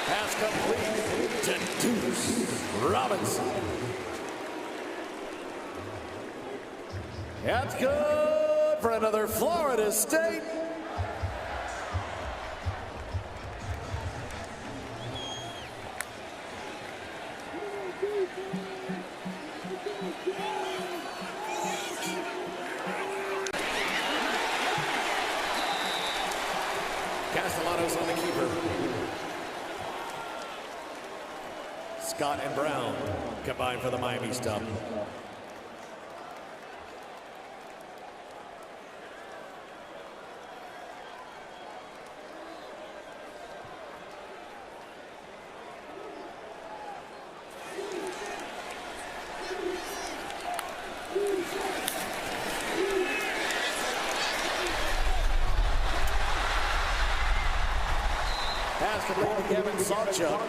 pass complete to Deuce Robinson. That's good for another Florida State. Castellanos on the keeper. Scott and Brown combined for the Miami stop. Pass complete to Gavin Salchuk.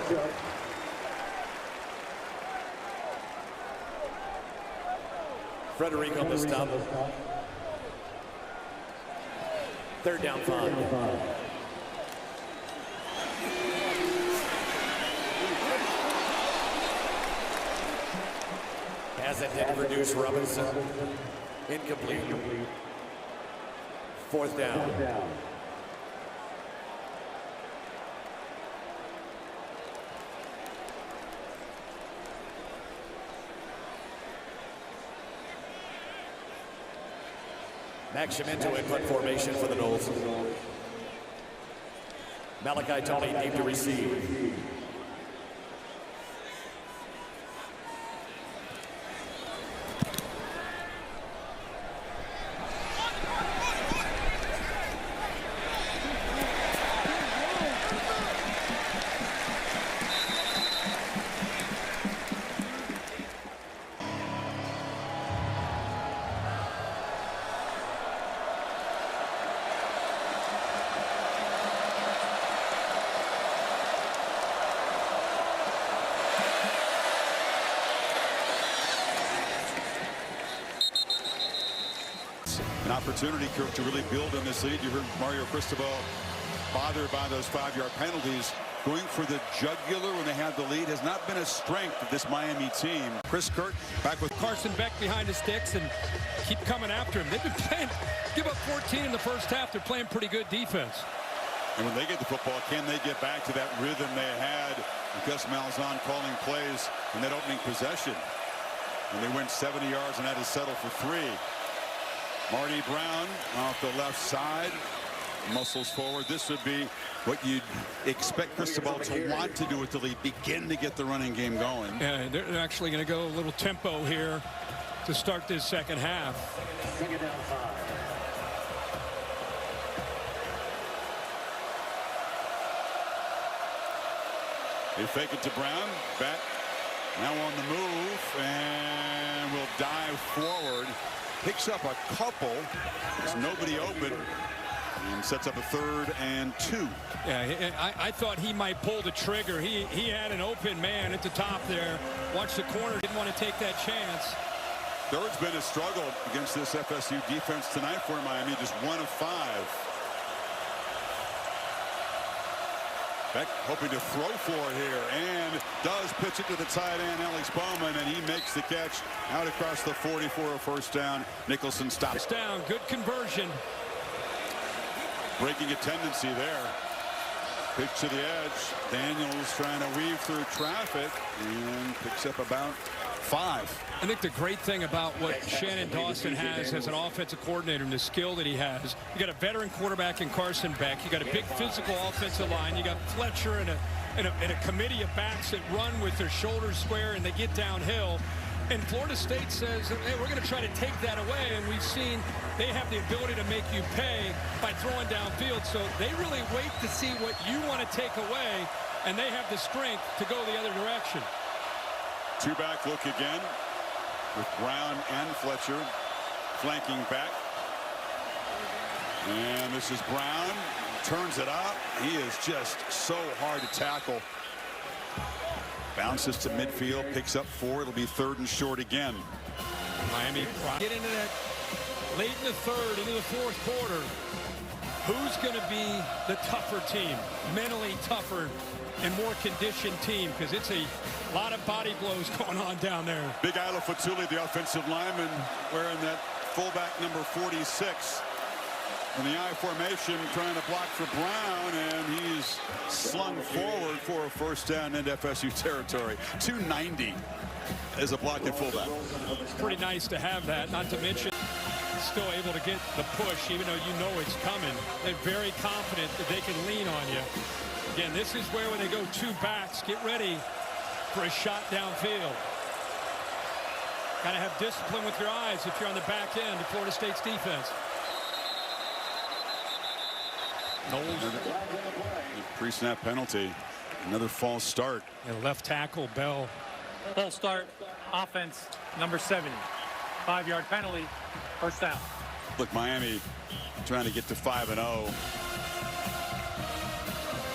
Frederick on the stop. 3rd down 5. Pass intended for Deuce Robinson. Incomplete. 4th down. Max Schimento in punt formation for the Noles. Malachi Tony deep to receive. An opportunity, Kirk, to really build on this lead. You heard Mario Cristobal bothered by those 5-yard penalties. Going for the jugular when they had the lead has not been a strength of this Miami team. Chris Kirk back with Carson Beck behind the sticks and keep coming after him. They've been playing, give up 14 in the first half. They're playing pretty good defense. And when they get the football, can they get back to that rhythm they had? Gus Malzahn calling plays in that opening possession. And they went 70 yards and had to settle for 3. Marty Brown off the left side, muscles forward. This would be what you'd expect Cristobal to want to do with the lead, begin to get the running game going. Yeah, they're actually going to go a little tempo here to start this second half. 2nd down 5. They fake it to Brown, back now on the move, and will dive forward. Picks up a couple. There's nobody open. And sets up a 3rd and 2. Yeah, I thought he might pull the trigger. He had an open man at the top there. Watched the corner, didn't want to take that chance. Third's been a struggle against this FSU defense tonight for Miami. Just 1 of 5. Beck hoping to throw for it here, and does pitch it to the tight end, Alex Bowman, and he makes the catch out across the 40 for a first down. Nicholson stops. Down, good conversion. Breaking a tendency there. Pitch to the edge. Daniels trying to weave through traffic and picks up about 5. I think the great thing about what Shannon Dawson has as an offensive coordinator and the skill that he has, you got a veteran quarterback in Carson Beck, you got a big physical offensive line, you got Fletcher and a committee of backs that run with their shoulders square and they get downhill. And Florida State says, hey, we're going to try to take that away, and we've seen they have the ability to make you pay by throwing downfield. So they really wait to see what you want to take away, and they have the strength to go the other direction. Two-back look again with Brown and Fletcher flanking back. And this is Brown. Turns it up. He is just so hard to tackle. Bounces to midfield, picks up 4. It'll be 3rd and short again. Miami get into that late in the 3rd, into the 4th quarter. Who's going to be the tougher team, mentally tougher and more conditioned team? Because it's a lot of body blows going on down there. Big Isla Fatuli, the offensive lineman, wearing that fullback number 46. In the I formation, trying to block for Brown, and he's slung forward for a first down into FSU territory. 290 as a blocking fullback. It's pretty nice to have that, not to mention still able to get the push, even though you know it's coming. They're very confident that they can lean on you. Again, this is where when they go 2 backs, get ready for a shot downfield. Got to have discipline with your eyes if you're on the back end of Florida State's defense. Pre-snap penalty. Another false start. And left tackle, Bell. False start. Offense, number 70. 5-yard penalty. First down. Look, Miami trying to get to 5-0.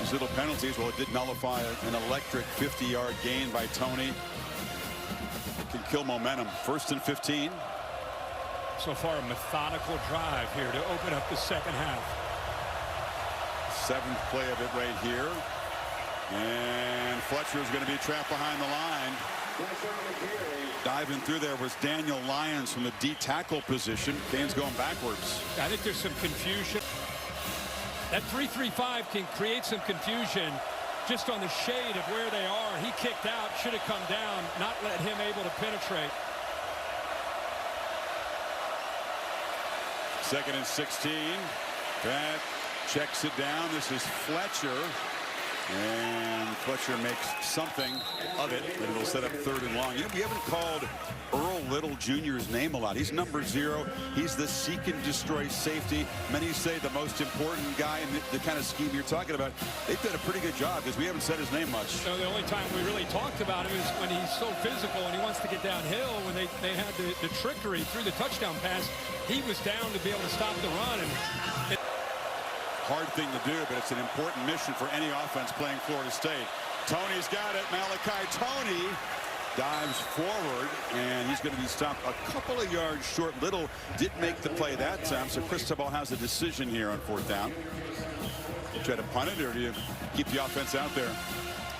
These little penalties, well, it did nullify an electric 50-yard gain by Tony. It can kill momentum. 1st and 15. So far, a methodical drive here to open up the second half. 7th play of it right here. And Fletcher is going to be trapped behind the line. Diving through there was Daniel Lyons from the D tackle position. Kane's going backwards. I think there's some confusion. That 3-3-5 can create some confusion just on the shade of where they are. He kicked out, should have come down, not let him able to penetrate. 2nd and 16. That checks it down. This is Fletcher. And Fletcher makes something of it, and it'll set up 3rd and long. We haven't called Earl Little Jr.'s name a lot. He's number 0. He's the seek and destroy safety. Many say the most important guy in the kind of scheme you're talking about. They've done a pretty good job because we haven't said his name much. So the only time we really talked about him is when he's so physical and he wants to get downhill. When they had the trickery through the touchdown pass, he was down to be able to stop the run. And hard thing to do, but it's an important mission for any offense playing Florida State. Tony's got it. Malachi Tony dives forward, and he's going to be stopped a couple of yards short. Little did make the play that time, so Cristobal has a decision here on 4th down. You try to punt it, or do you keep the offense out there?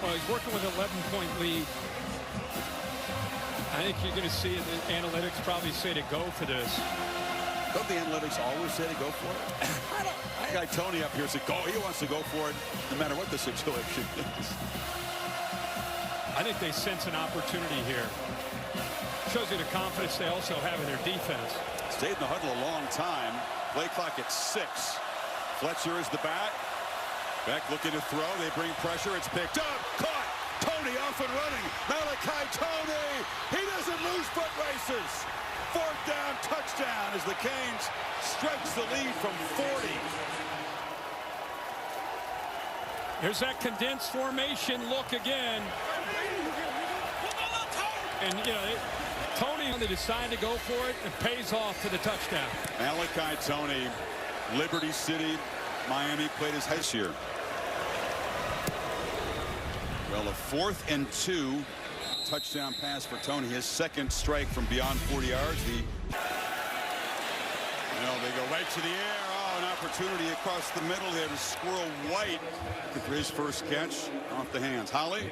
Well, he's working with an 11-point lead. I think you're going to see the analytics probably say to go for this. Don't the analytics always say to go for it? Guy Tony up here said, go. He wants to go for it no matter what the situation is. I think they sense an opportunity here. Shows you the confidence they also have in their defense. Stayed in the huddle a long time. Play clock at 6. Fletcher is the back. Beck looking to throw. They bring pressure. It's picked up. Caught. Tony off and running. Malachi Tony. He doesn't lose foot races. 4th down, touchdown as the Canes stretch the lead from 40. Here's that condensed formation look again. And, you know, Tony, they decide to go for it, it pays off for the touchdown. Malachi Tony, Liberty City, Miami played his high year. Well, a 4th and 2. Touchdown pass for Tony, his 2nd strike from beyond 40 yards. Well, they go right to the air. Oh, Now an opportunity across the middle here to Squirrel White for his first catch off the hands. Holly?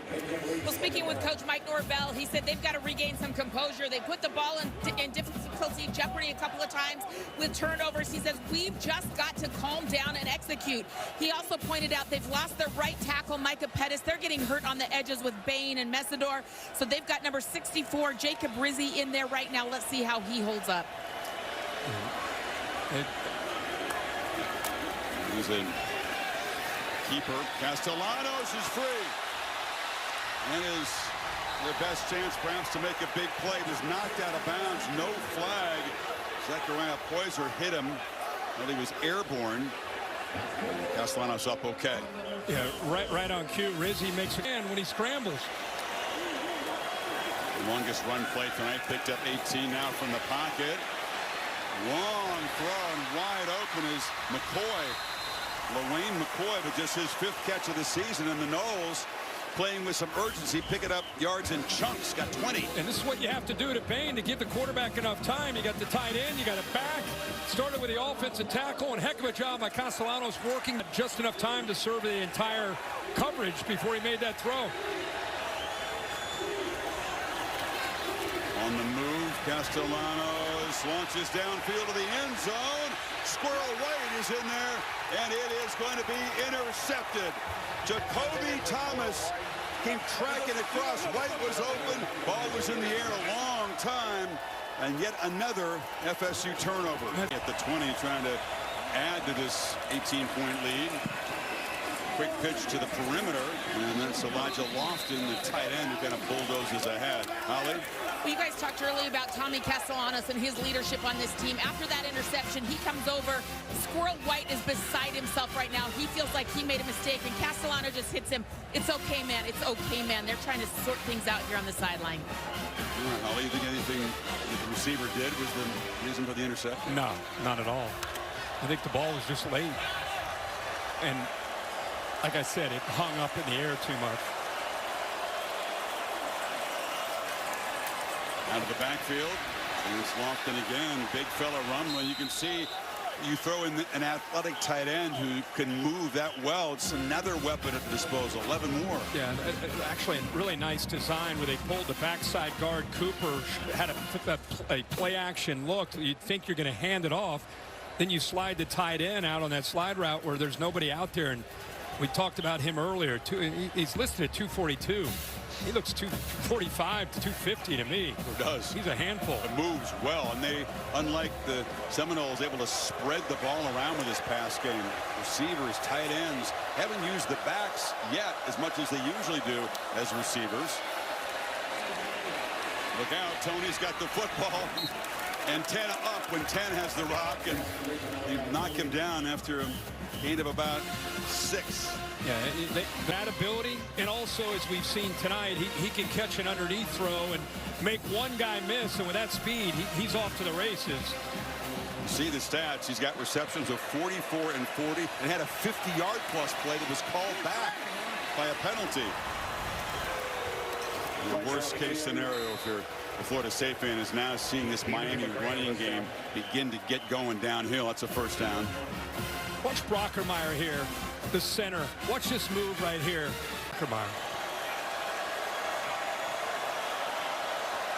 Well, speaking with Coach Mike Norvell, he said they've got to regain some composure. They put the ball in difficulty, jeopardy a couple of times with turnovers. He says, we've just got to calm down and execute. He also pointed out they've lost their right tackle, Micah Pettis. They're getting hurt on the edges with Bain and Messidor. So they've got number 64, Jacob Rizzi, in there right now. Let's see how he holds up. He's a keeper. Castellanos is free. And is their best chance perhaps to make a big play. It was knocked out of bounds. No flag. Zechariah Poyser hit him. Well, he was airborne. Castellanos up okay. Yeah, right on cue. Rizzi makes a man when he scrambles. Longest run play tonight, picked up 18 now from the pocket. Long throw and wide open is McCoy. LaWayne McCoy with just his 5th catch of the season, and the Noles playing with some urgency, picking up yards in chunks, got 20. And this is what you have to do to Bain to give the quarterback enough time. You got the tight end, you got it back. Started with the offensive tackle, and heck of a job by Castellanos working just enough time to serve the entire coverage before he made that throw. On the move, Castellanos launches downfield to the end zone. Squirrel White is in there, and it is going to be intercepted. Jacoby Thomas came tracking across. White was open. Ball was in the air a long time. And yet another FSU turnover. At the 20, trying to add to this 18-point lead. Quick pitch to the perimeter, and that's Elijah Lofton, the tight end, who kind of bulldozes ahead. Holly? Well, you guys talked earlier about Tommy Castellanos and his leadership on this team. After that interception, he comes over. Squirrel White is beside himself right now. He feels like he made a mistake, and Castellanos just hits him. It's okay, man. It's okay, man. They're trying to sort things out here on the sideline. All right, Holly, you think anything that the receiver did was the reason for the interception? No, not at all. I think the ball was just late. And like I said, it hung up in the air too much. Out of the backfield, and it's Lofton again. Big fella rumbling. You can see you throw in an athletic tight end who can move that well. It's another weapon at the disposal. 11 more. Yeah, actually a really nice design where they pulled the backside guard. Cooper had a play action look. You'd think you're going to hand it off. Then you slide the tight end out on that slide route where there's nobody out there. And we talked about him earlier. He's listed at 242. He looks 245 to 250 to me. He does. He's a handful. It moves well, and they, unlike the Seminoles, able to spread the ball around with this pass game. Receivers, tight ends, haven't used the backs yet as much as they usually do as receivers. Look out, Tony's got the football. And 10 up when 10 has the rock, and they knock him down after a gain of about 6. Yeah, that ability, and also as we've seen tonight, he can catch an underneath throw and make one guy miss, and with that speed, he's off to the races. You see the stats. He's got receptions of 44 and 40, and had a 50-yard plus play that was called back by a penalty. The worst case scenario for the Florida State fan is now seeing this Miami running game begin to get going downhill. That's a first down. Watch Brockermeyer here, the center. Watch this move right here. Brockermeyer.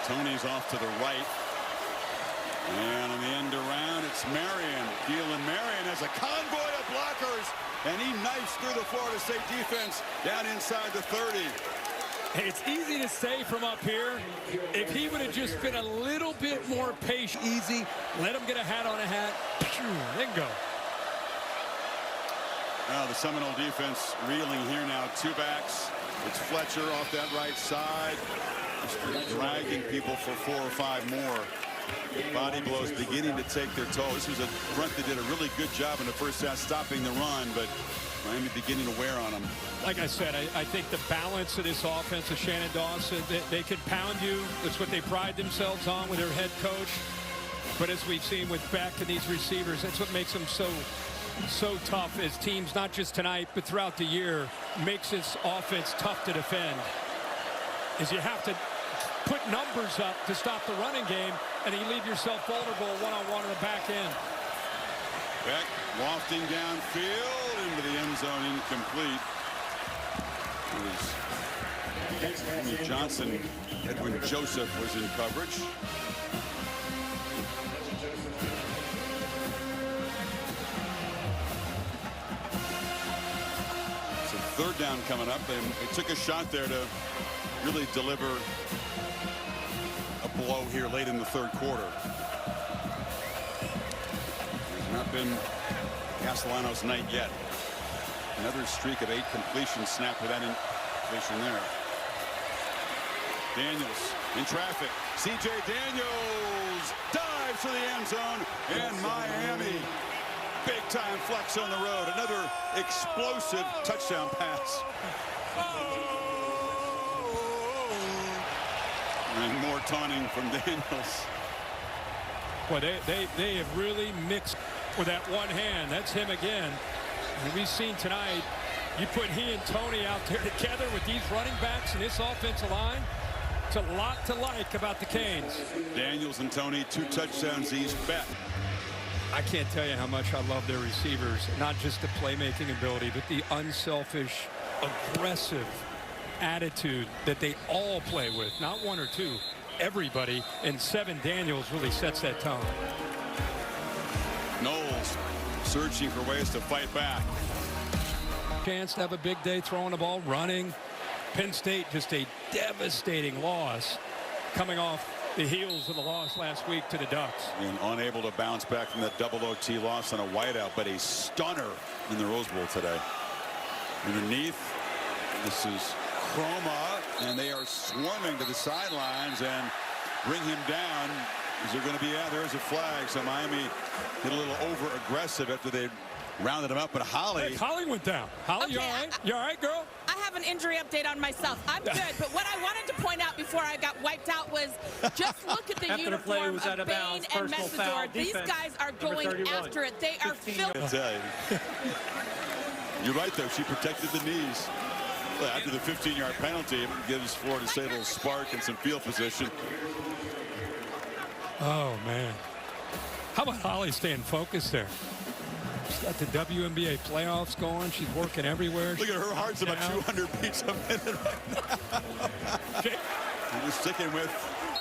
Tony's off to the right. And on the end around, it's Marion. Keelan Marion has a convoy of blockers, and he knifes through the Florida State defense down inside the 30. Hey, it's easy to say from up here. If he would have just been a little bit more patient, easy, let him get a hat on a hat, then go. Now the Seminole defense reeling here now. 2 backs. It's Fletcher off that right side. Just dragging people for 4 or 5 more. Body blows beginning to take their toll. This was a front that did a really good job in the first half stopping the run, but Miami beginning to wear on them. Like I said, I think the balance of this offense of Shannon Dawson, they can pound you. That's what they pride themselves on with their head coach. But as we've seen with Beck and these receivers, that's what makes them so tough as teams, not just tonight, but throughout the year, makes this offense tough to defend. Is you have to put numbers up to stop the running game, and you leave yourself vulnerable one-on-one in the back end. Beck Lofting downfield into the end zone, incomplete. It was Johnson. Edwin Joseph was in coverage. So third down coming up. They took a shot there to really deliver a blow here late in the third quarter. There's not been Castellanos' night yet. Another streak of 8 completions snapped with that completion there. Daniels in traffic. C.J. Daniels dives for the end zone, and Miami big time flex on the road. Another explosive touchdown pass. And more taunting from Daniels. Well, they have really mixed with that one hand. That's him again. And we've seen tonight, you put he and Tony out there together with these running backs and this offensive line. It's a lot to like about the Canes. Daniels and Tony, 2 touchdowns each bet. I can't tell you how much I love their receivers. Not just the playmaking ability, but the unselfish, aggressive attitude that they all play with. Not one or two, everybody. And 7 Daniels really sets that tone. Knowles searching for ways to fight back. Chance to have a big day throwing the ball, running. Penn State just a devastating loss coming off the heels of the loss last week to the Ducks. And unable to bounce back from that double OT loss on a whiteout, but a stunner in the Rose Bowl today. Underneath, this is Chroma, and they are swarming to the sidelines and bring him down. Is there going to be, yeah, there's a flag. So Miami get a little over aggressive after they rounded him up, but Holly. Hey, Holly went down. Holly, okay, you all right? You all right, girl? I have an injury update on myself. I'm good, but what I wanted to point out before I got wiped out was just look at the uniform of Bain and Messidor. These guys are going after it. They are filled. I tell you. You're right, though. She protected the knees. Well, after the 15-yard penalty, it gives Florida State a little spark and some field position. Oh, man. How about Holly staying focused there? She's got the WNBA playoffs going. She's working everywhere. Look at her heart's about 200 beats a minute right now. We're sticking with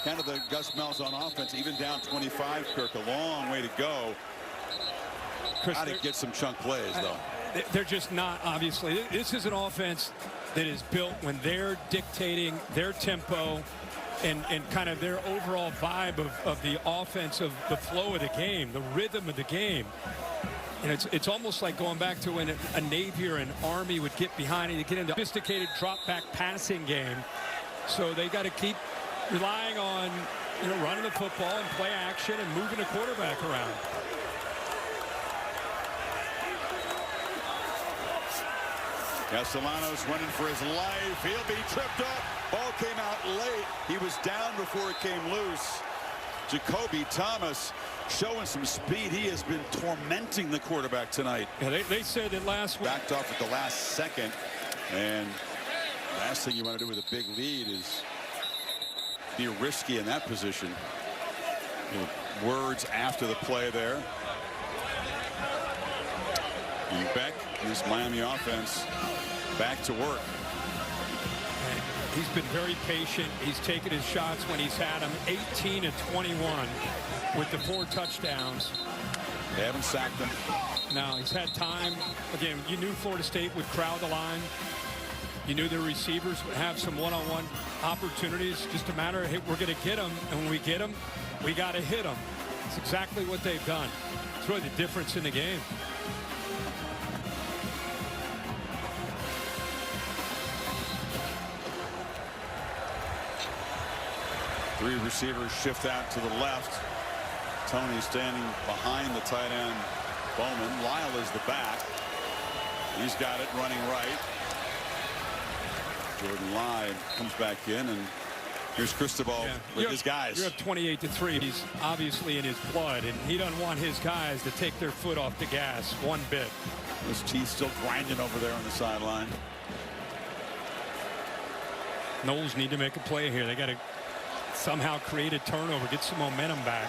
kind of the Gus Malzahn offense, even down 25, Kirk. A long way to go. Got to get some chunk plays, though. They're just not, obviously. This is an offense that is built when they're dictating their tempo and kind of their overall vibe of the offense, of the flow of the game, the rhythm of the game. And it's almost like going back to when a Navy or an Army would get behind and get into a sophisticated drop-back passing game. So they got to keep relying on, running the football and play action and moving the quarterback around. Castellanos running for his life. He'll be tripped up. Ball came out late. He was down before it came loose. Jacoby Thomas showing some speed. He has been tormenting the quarterback tonight. Yeah, they said that last week. Backed off at the last second. And last thing you want to do with a big lead is be risky in that position. Words after the play there. And Beck, this Miami offense, back to work. He's been very patient. He's taken his shots when he's had them. 18 of 21 with the 4 touchdowns. They haven't sacked him. No, he's had time. Again, you knew Florida State would crowd the line. You knew their receivers would have some one-on-one opportunities. Just a matter of, hey, we're going to get them. And when we get them, we got to hit them. It's exactly what they've done. It's really the difference in the game. Three receivers shift out to the left. Tony standing behind the tight end, Bowman. Lyle is the back. He's got it running right. Jordan Lyle comes back in, and here's Cristobal with his guys. You're up 28-3. He's obviously in his blood, and he doesn't want his guys to take their foot off the gas one bit. His teeth still grinding over there on the sideline. Knowles need to make a play here. They got to somehow create a turnover, get some momentum back.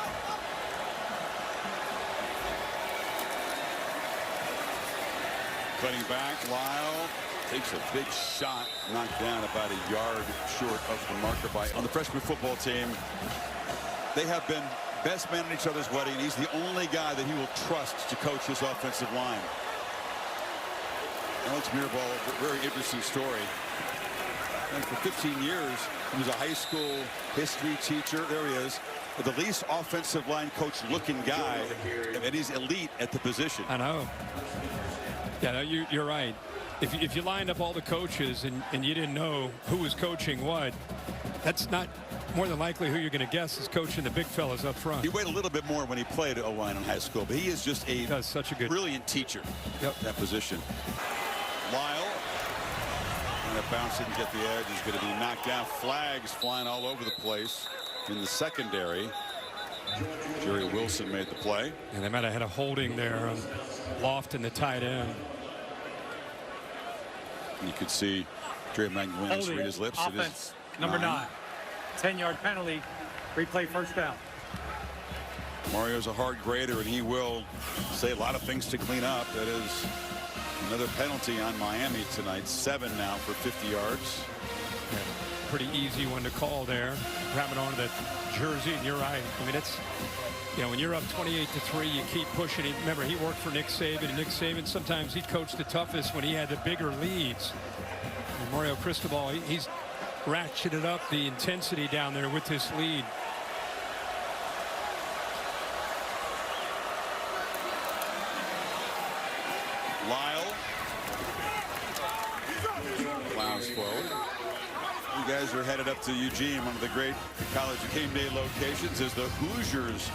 Cutting back, Lyle takes a big shot, knocked down about a yard short of the marker by on the freshman football team. They have been best man at each other's wedding. He's the only guy that he will trust to coach his offensive line. Alex Mirabal, a very interesting story. And for 15 years, he was a high school history teacher. There he is. The least offensive line coach looking guy, and he's elite at the position. I know. Yeah, no, you're right. If you lined up all the coaches and you didn't know who was coaching what, that's not more than likely who you're going to guess is coaching the big fellas up front. He weighed a little bit more when he played O-line in high school, but he is just such a good, brilliant teacher. Yep. That position. Lyle, and a bounce didn't get the edge, is going to be knocked down. Flags flying all over the place in the secondary. Jerry Wilson made the play. And they might have had a holding there on Loft and the tight end. You could see Dre McWilliams read his lips. Offense, number 9. 10-yard penalty. Replay first down. Mario's a hard grader, and he will say a lot of things to clean up. That is another penalty on Miami tonight. 7 now for 50 yards. Yeah, pretty easy one to call there. Grabbing onto the jersey, and you're right. I mean, it's, you know, when you're up 28-3, you keep pushing it. Remember, he worked for Nick Saban, and Nick Saban, sometimes he coached the toughest when he had the bigger leads. And Mario Cristobal, he's ratcheted up the intensity down there with this lead. Lyle. Plows forward. You guys are headed up to Eugene, one of the great college game day locations, as the Hoosiers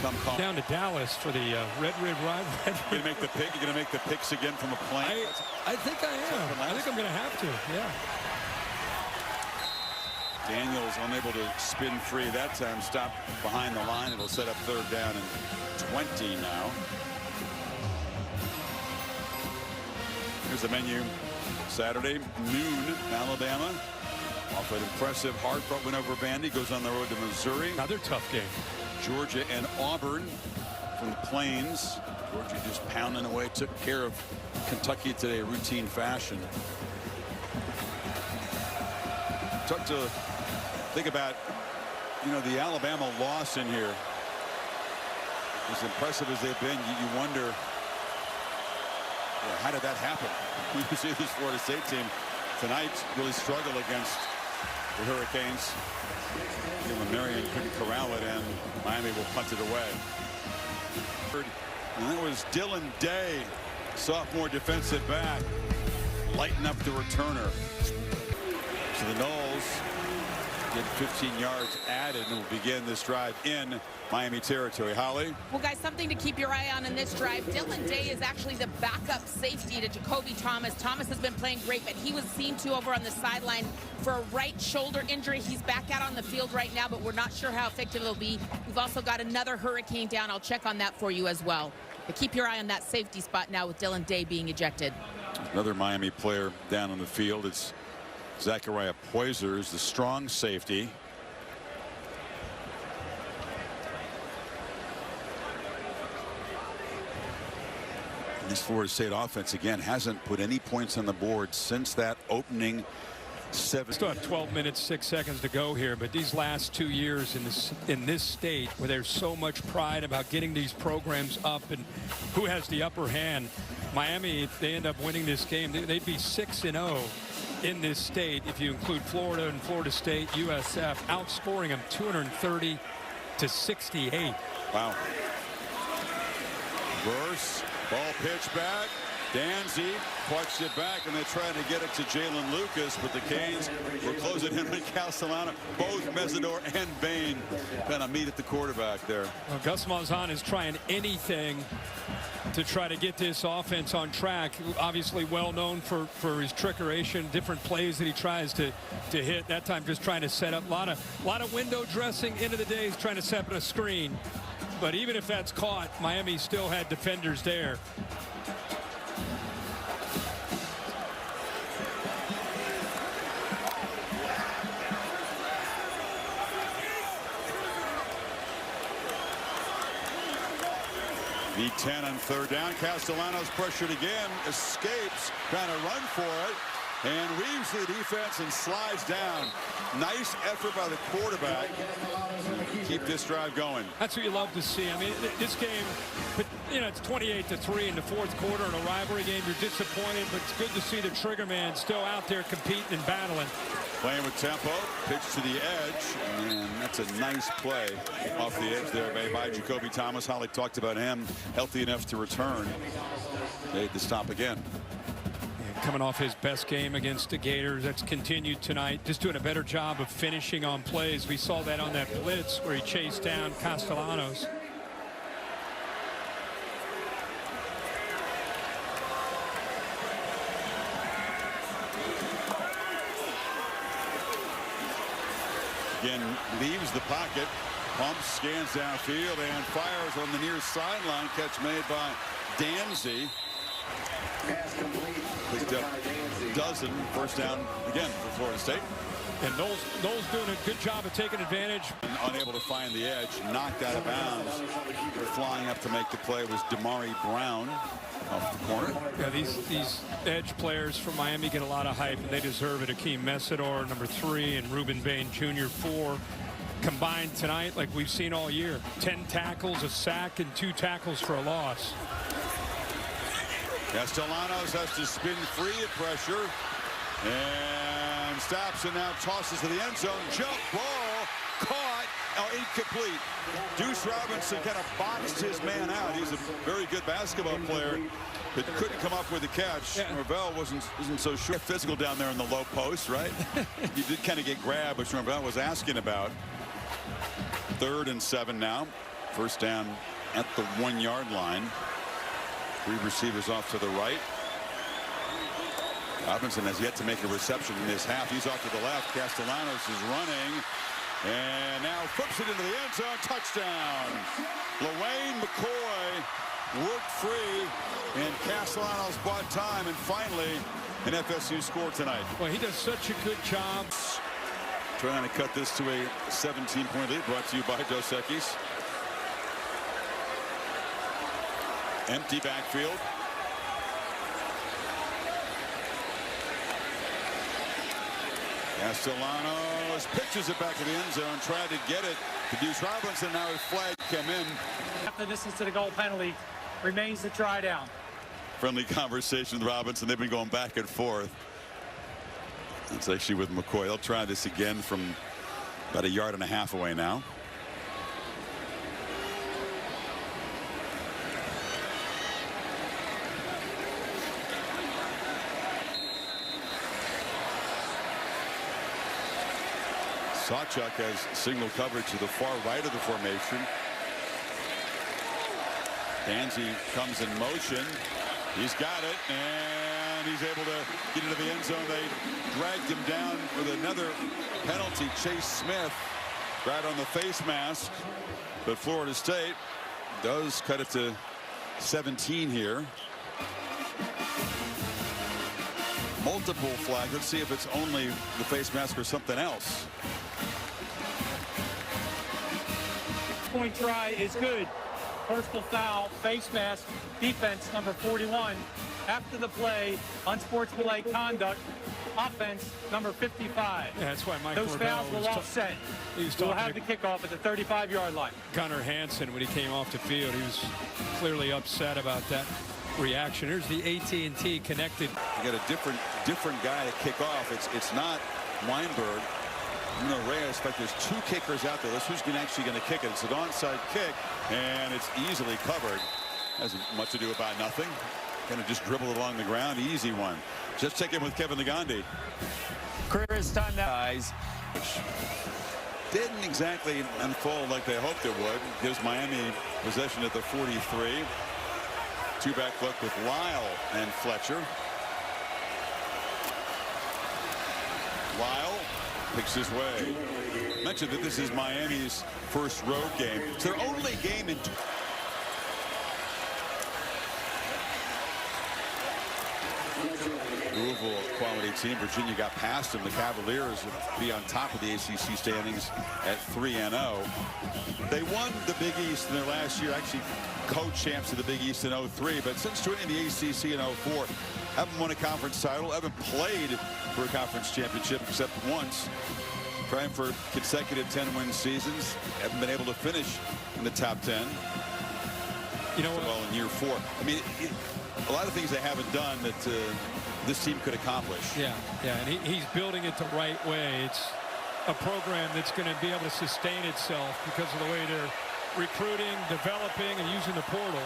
come calling. Down to Dallas for the Red Rib Ride. You're gonna make the pick. You're gonna make the picks again from a plane. I think I am. I think I'm gonna have to. Yeah. Daniels unable to spin free that time. Stop behind the line. It'll set up 3rd down and 20 now. Here's the menu. Saturday, noon, Alabama. Off an impressive hard-fought win over Vandy. Goes on the road to Missouri. Another tough game. Georgia and Auburn from the Plains. Georgia just pounding away. Took care of Kentucky today, routine fashion. Tough to think about, you know, the Alabama loss in here. As impressive as they've been, you wonder, how did that happen? You see this Florida State team tonight really struggle against the Hurricanes. Marion couldn't corral it, and Miami will punt it away. And that was Dylan Day, sophomore defensive back, lighten up the returner. So the Noles get 15 yards added and will begin this drive in Miami territory. Holly? Well, guys, something to keep your eye on in this drive. Dylan Day is actually the backup safety to Jacoby Thomas. Thomas has been playing great, but he was seen to over on the sideline for a right shoulder injury. He's back out on the field right now, but we're not sure how effective it'll be. We've also got another Hurricane down. I'll check on that for you as well. But keep your eye on that safety spot now with Dylan Day being ejected. Another Miami player down on the field. It's Zachariah Poisers, the strong safety. And this Florida State offense, again, hasn't put any points on the board since that opening 7. Still have 12 minutes, 6 seconds to go here, but these last 2 years in this state where there's so much pride about getting these programs up and who has the upper hand, Miami, if they end up winning this game, they'd be 6-0 in this state if you include Florida and Florida State, USF, outscoring them 230-68. Wow. Verse, ball pitch back. Danzy plucks it back, and they're trying to get it to Jalen Lucas, but the Canes were closing him and Castellano. Both Mesidor and Bain kind of meet at the quarterback there. Well, Gus Malzahn is trying anything to try to get this offense on track. Obviously well known for his trickeration, different plays that he tries to hit. That time just trying to set up a lot of window dressing. End of the day, he's trying to set up a screen. But even if that's caught, Miami still had defenders there. Need 10 on third down. Castellanos pressured again, escapes, trying to run for it, and weaves the defense and slides down. Nice effort by the quarterback to keep this drive going. That's what you love to see. I mean, this game, you know, it's 28-3 in the fourth quarter in a rivalry game. You're disappointed, but it's good to see the trigger man still out there competing and battling. Playing with tempo, pitch to the edge, and that's a nice play off the edge there made by Jacoby Thomas. Holly talked about him, healthy enough to return. Made the stop again. Coming off his best game against the Gators. That's continued tonight. Just doing a better job of finishing on plays. We saw that on that blitz where he chased down Castellanos. Again, leaves the pocket, pumps, scans downfield, and fires on the near sideline. Catch made by Danzy. Picked up a dozen. First down again for Florida State. And Knowles doing a good job of taking advantage. Unable to find the edge, knocked out of bounds. Flying up to make the play was Damari Brown off the corner. Yeah, these edge players from Miami get a lot of hype, and they deserve it. Akeem Messidor, number 3, and Reuben Bain Jr., 4. Combined tonight like we've seen all year. 10 tackles, a sack, and 2 tackles for a loss. Castellanos has to spin free at pressure and stops and now tosses to the end zone. Jump ball caught, incomplete. Deuce Robinson kind of boxed his man out. He's a very good basketball player, but couldn't come up with the catch. Yeah. Norvell wasn't so sure. Physical down there in the low post, right? He did kind of get grabbed, which Norvell was asking about. 3rd and 7 now. First down at the 1-yard line. 3 receivers off to the right. Robinson has yet to make a reception in this half. He's off to the left. Castellanos is running and now flips it into the end zone. Touchdown. LaWayne McCoy worked free, and Castellanos bought time, and finally an FSU score tonight. Well, he does such a good job. Trying to cut this to a 17-point lead, brought to you by Dos Equis. Empty backfield. Castellanos pitches it back to the end zone, tried to get it to Deuce Robinson. Now his flag came in. After distance to the goal penalty remains the try down. Friendly conversation with Robinson. They've been going back and forth. It's actually with McCoy. They'll try this again from about 1.5 yards away now. Sawchuk has signal coverage to the far right of the formation. Danzy comes in motion. He's got it, and he's able to get into the end zone. They dragged him down with another penalty. Chase Smith right on the face mask. But Florida State does cut it to 17 here. Multiple flags. Let's see if it's only the face mask or something else. Point try is good. Personal foul, face mask, defense number 41. After the play, unsportsmanlike conduct, offense number 55. Yeah, that's why Mike Those Norvell fouls will offset. We'll have the kickoff at the 35-yard line. Gunnar Hansen, when he came off the field, he was clearly upset about that reaction. Here's the AT&T connected. You got a different guy to kick off. It's not Weinberg. No, Reyes. In fact, there's 2 kickers out there. That's who's actually going to kick it. It's an onside kick, and it's easily covered. Hasn't much to do about nothing. Kind of just dribble it along the ground. Easy one. Just check in with Kevin Nagandi. Career is done now. Guys, which didn't exactly unfold like they hoped it would. Gives Miami possession at the 43. 2-back look with Lyle and Fletcher. Lyle picks his way. Mentioned that this is Miami's first road game. It's their only game in. Rule Louisville, a quality team. Virginia got past them. The Cavaliers would be on top of the ACC standings at 3-0. They won the Big East in their last year, actually co-champs of the Big East in 03, but since joining the ACC in 04, haven't won a conference title, haven't played for a conference championship except once. Trying for consecutive 10-win seasons, haven't been able to finish in the top 10. You know what? Well, in year 4. I mean, a lot of things they haven't done that this team could accomplish. Yeah, and he's building it the right way. It's a program that's going to be able to sustain itself because of the way they're recruiting, developing, and using the portal.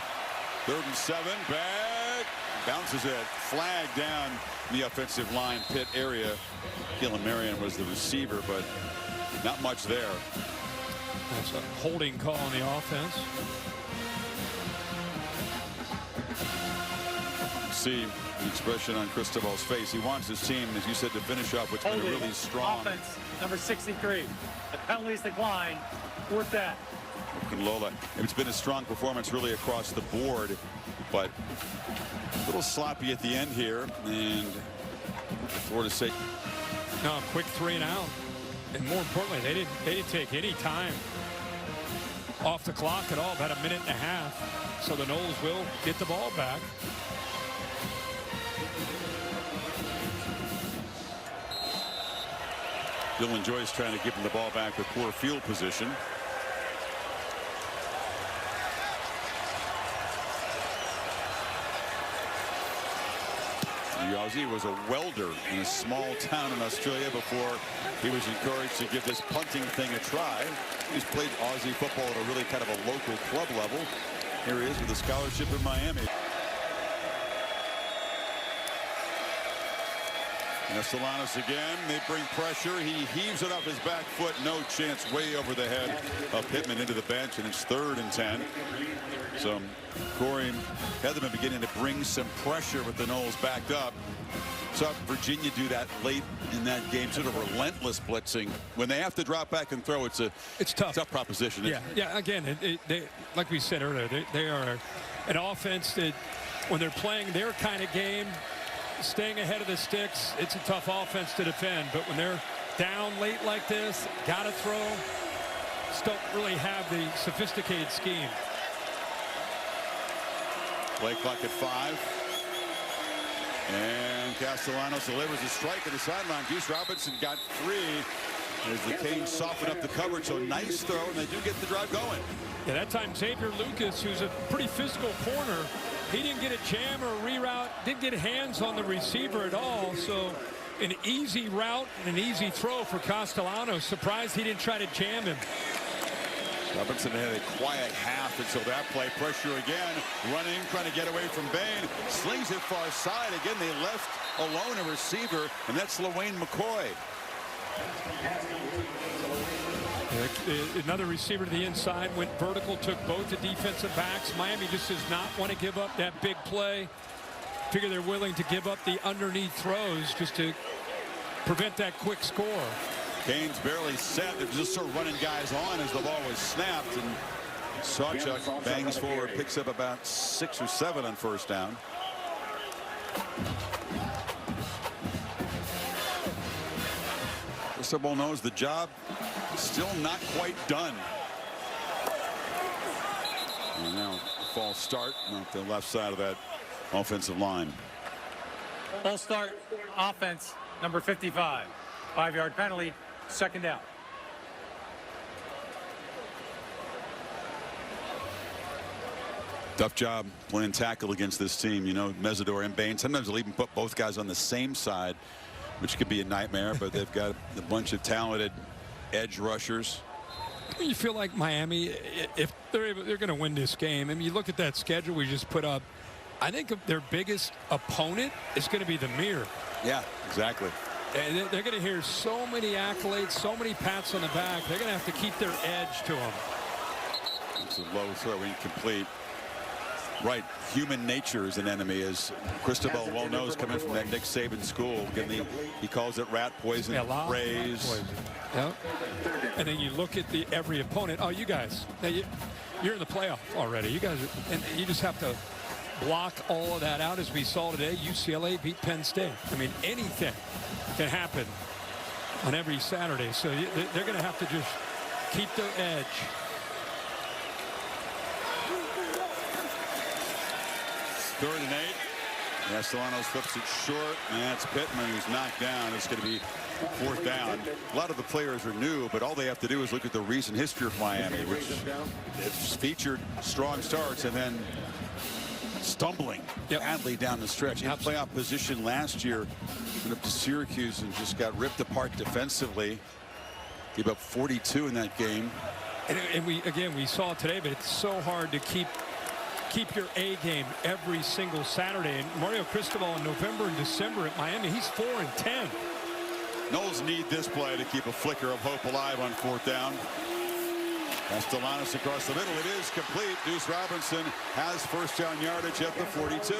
3rd and 7, back, bounces it, flag down in the offensive line pit area. Keelan Marion was the receiver, but not much there. That's a holding call on the offense. See the expression on Cristobal's face. He wants his team, as you said, to finish up what's been a really strong offense. Number 63. The penalties decline. 4th down. Lola. It's been a strong performance really across the board, but a little sloppy at the end here, and Florida State. No, quick 3 and out, and more importantly, they didn't take any time off the clock at all. About a minute and a half, so the Noles will get the ball back. Dylan Joyce trying to give him the ball back with poor field position. Yazzie was a welder in a small town in Australia before he was encouraged to give this punting thing a try. He's played Aussie football at a really kind of a local club level. Here he is with a scholarship in Miami. Castellanos again. They bring pressure. He heaves it off his back foot. No chance, way over the head of Pittman into the bench, and it's 3rd and 10. So Corey had them beginning to bring some pressure with the Noles backed up. Saw Virginia do that late in that game, sort of relentless blitzing. When they have to drop back and throw, it's tough proposition. Yeah. Again, they, like we said earlier, they are an offense that when they're playing their kind of game, staying ahead of the sticks, it's a tough offense to defend. But when they're down late like this, got to throw, just don't really have the sophisticated scheme. Play clock at 5. And Castellanos delivers a strike at the sideline. Deuce Robinson got 3 as the Canes soften up the coverage. So nice throw, and they do get the drive going. Yeah, that time Xavier Lucas, who's a pretty physical corner, he didn't get a jam or a reroute, didn't get hands on the receiver at all. So an easy route and an easy throw for Castellanos. Surprised he didn't try to jam him. Robinson had a quiet half until that play. Pressure again, running, trying to get away from Bain. Slings it far side. Again, they left alone a receiver, and that's LaWayne McCoy. Another receiver to the inside, went vertical, took both the defensive backs. Miami just does not want to give up that big play. Figure they're willing to give up the underneath throws just to prevent that quick score. Canes barely set. They're just sort of running guys on as the ball was snapped, and Sawchuk bangs forward, picks up about 6 or 7 on 1st down. Cristobal knows the job still not quite done. And now a false start on the left side of that offensive line. False start offense, number 55. 5-yard penalty, 2nd down. Tough job playing tackle against this team. You know, Mesidor and Bain. Sometimes they'll even put both guys on the same side, which could be a nightmare, but they've got a bunch of talented edge rushers. You feel like Miami, if they're going to win this game, I mean, you look at that schedule we just put up, I think their biggest opponent is going to be the Mirror. Yeah, exactly. And they're going to hear so many accolades, so many pats on the back. They're going to have to keep their edge to them. It's a low throw, incomplete. Right, human nature is an enemy, as Cristobal well knows, coming from that Nick Saban school. Again, he calls it rat poison, phrase. Yep. And then you look at every opponent. Oh, you guys, you're in the playoff already. You guys, and you just have to block all of that out, as we saw today. UCLA beat Penn State. I mean, anything can happen on every Saturday. So they're going to have to just keep their edge. Third and 8. Castellanos flips it short, and that's Pittman who's knocked down. It's going to be fourth down. A lot of the players are new, but all they have to do is look at the recent history of Miami, which has featured strong starts and then stumbling badly down the stretch. In playoff position last year, went up to Syracuse and just got ripped apart defensively. Gave up 42 in that game. And we saw it today, but it's so hard to keep your A game every single Saturday. And Mario Cristobal in November and December at Miami, he's 4-10. Knowles need this play to keep a flicker of hope alive on fourth down. Castellanos across the middle. It is complete. Deuce Robinson has first down yardage at the 42.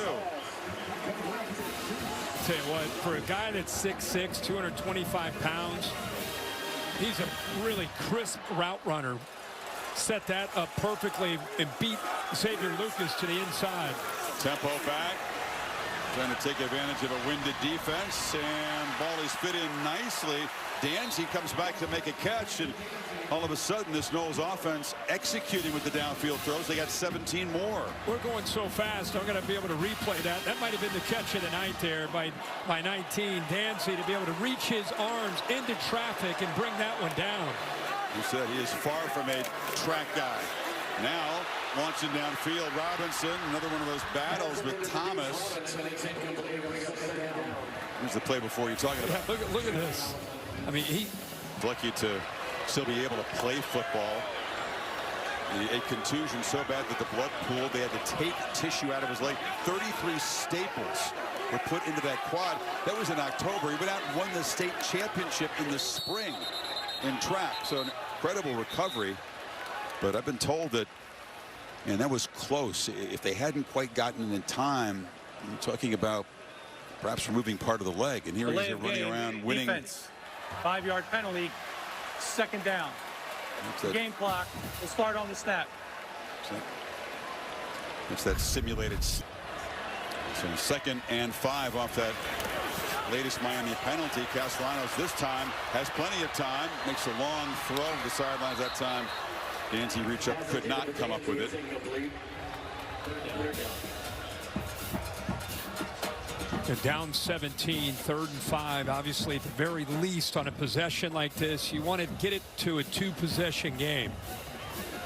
Tell you what, for a guy that's 6'6", 225 pounds, he's a really crisp route runner. Set that up perfectly and beat Xavier Lucas to the inside. Tempo back. Trying to take advantage of a winded defense, and ball is fit in nicely. Danzy comes back to make a catch, and all of a sudden this Knowles offense executing with the downfield throws. They got 17 more. We're going so fast, I'm going to be able to replay that. That might have been the catch of the night there by 19. Danzy to be able to reach his arms into traffic and bring that one down. You said he is far from a track guy. Now launching downfield, Robinson, another one of those battles with Thomas. Here's the play before you're talking about. Yeah, look at this. I mean, he's lucky to still be able to play football. A contusion so bad that the blood pooled. They had to take tissue out of his leg. 33 staples were put into that quad. That was in October. He went out and won the state championship in the spring in track. So an incredible recovery. But I've been told that, and that was close. If they hadn't quite gotten it in time, I'm talking about perhaps removing part of the leg. And here he's running around winning. Defense. 5-yard penalty. Second down. The game clock will start on the snap. It's that simulated. So 2nd and 5 off that latest Miami penalty. Castellanos this time has plenty of time. Makes a long throw to the sidelines that time. Danzy reach up, could not come up with it. They're down 17, 3rd and 5. Obviously, at the very least, on a possession like this, you want to get it to a 2-possession game.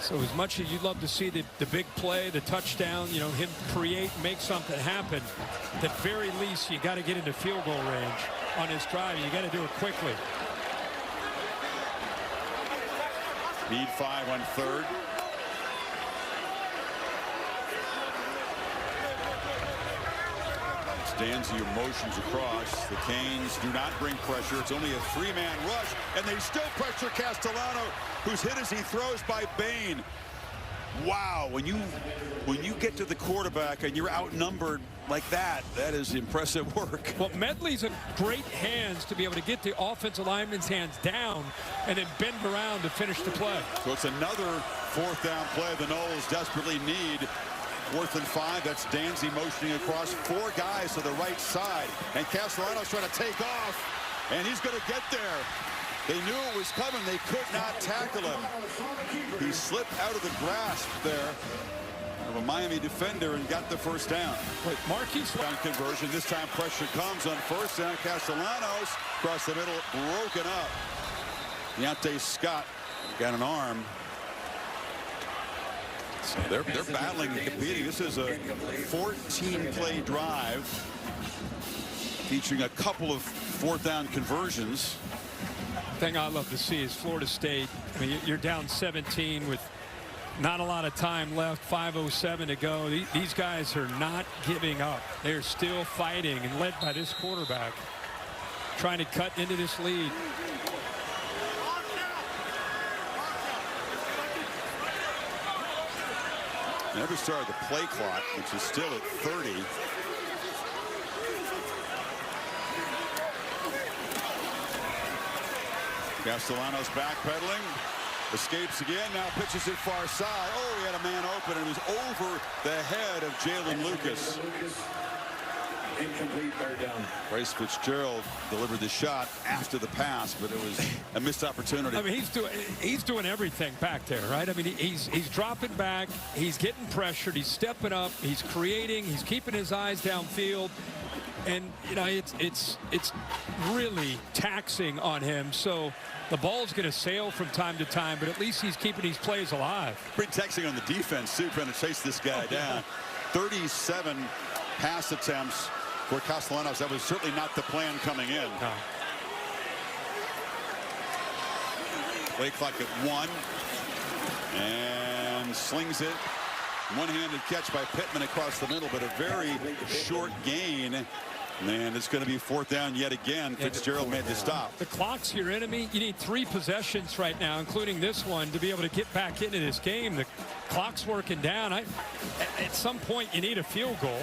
So as much as you'd love to see the big play, the touchdown, you know, him create, make something happen, at the very least, you got to get into field goal range on this drive. You got to do it quickly. Need 5 on 3rd. Danzy motions across. The Canes do not bring pressure. It's only a 3-man rush, and they still pressure Castellano, who's hit as he throws by Bain. Wow, when you get to the quarterback and you're outnumbered like that, that is impressive work. Well, Medley's in great hands to be able to get the offensive lineman's hands down and then bend around to finish the play. So it's another 4th down play the Noles desperately need. 4th and 5. That's Danzy motioning across 4 guys to the right side, and Castellanos trying to take off, and he's going to get there. They knew it was coming. They could not tackle him. He slipped out of the grasp there of a Miami defender and got the first down. Wait, Marquis down conversion. This time pressure comes on first down. Castellanos across the middle, broken up. Deontay Scott got an arm. So they're battling and competing. This is a 14-play drive featuring a couple of 4th down conversions. Thing I love to see is Florida State. I mean, you're down 17 with not a lot of time left, 5:07 to go. These guys are not giving up. They're still fighting, and led by this quarterback, trying to cut into this lead. Never started the play clock, which is still at 30. Castellanos backpedaling. Escapes again, now pitches it far side. Oh, he had a man open, and it was over the head of Jalen Lucas. Incomplete, third down. Bryce Fitzgerald delivered the shot after the pass, but it was a missed opportunity. I mean, he's doing everything back there, right? I mean, he's dropping back, he's getting pressured, he's stepping up, he's creating, he's keeping his eyes downfield, and you know it's really taxing on him. So the ball's going to sail from time to time, but at least he's keeping these plays alive. Pretty taxing on the defense too, trying to chase this guy down. 37 pass attempts for Castellanos. That was certainly not the plan coming in. No. Play clock at 1. And slings it. One-handed catch by Pittman across the middle, but a very short gain. And it's going to be 4th down yet again. Fitzgerald made the stop. The clock's your enemy. You need 3 possessions right now, including this one, to be able to get back into this game. The clock's working down. At some point, you need a field goal.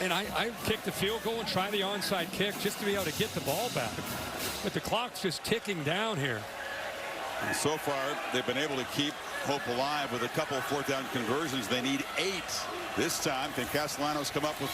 And I kick the field goal and try the onside kick just to be able to get the ball back. But the clock's just ticking down here. And so far, they've been able to keep hope alive with a couple of 4th down conversions. They need 8 this time. Can Castellanos come up with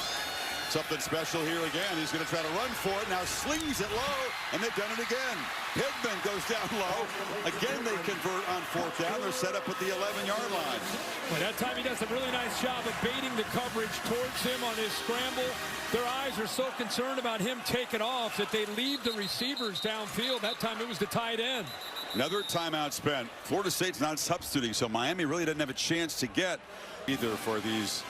something special here again? He's going to try to run for it. Now slings it low, and they've done it again. Pittman goes down low. Again, they convert on 4th down. They're set up at the 11-yard line. Well, that time he does a really nice job of baiting the coverage towards him on his scramble. Their eyes are so concerned about him taking off that they leave the receivers downfield. That time it was the tight end. Another timeout spent. Florida State's not substituting, so Miami really doesn't have a chance to get either for these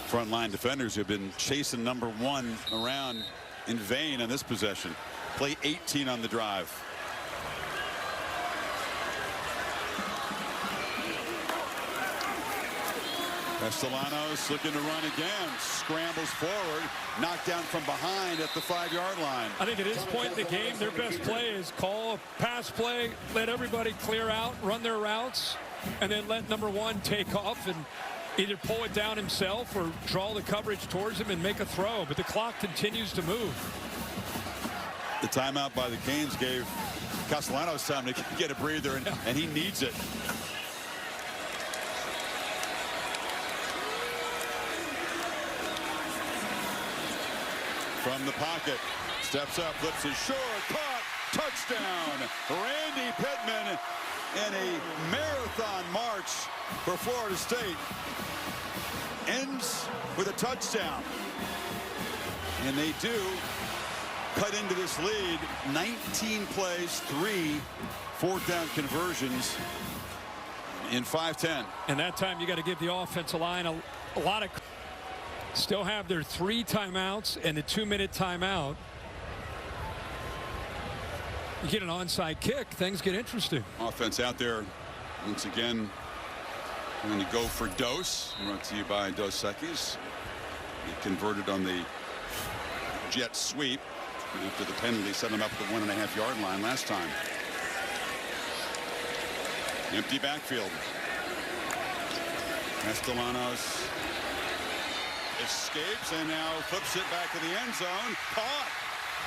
frontline defenders who have been chasing number 1 around in vain on this possession. Play 18 on the drive. Castellanos looking to run again. Scrambles forward. Knocked down from behind at the 5-yard line. I think at this point in the game, their best play is call a pass play, let everybody clear out, run their routes, and then let number 1 take off and either pull it down himself or draw the coverage towards him and make a throw. But the clock continues to move. The timeout by the Canes gave Castellanos time to get a breather, and he needs it. From the pocket, steps up, flips it short, caught, touchdown. Randy Pittman in a marathon march for Florida State. Ends with a touchdown. And they do cut into this lead. 19 plays, 3 4th down conversions in 5-10. And that time you got to give the offensive line a lot of. Still have their 3 timeouts and a 2-minute timeout. You get an onside kick, things get interesting. Offense out there once again. Going to go for Dos. Brought to you by Dos Equis. He converted on the jet sweep after the penalty set him up at the 1.5-yard line last time. Empty backfield. Castellanos escapes and now flips it back to the end zone. Caught.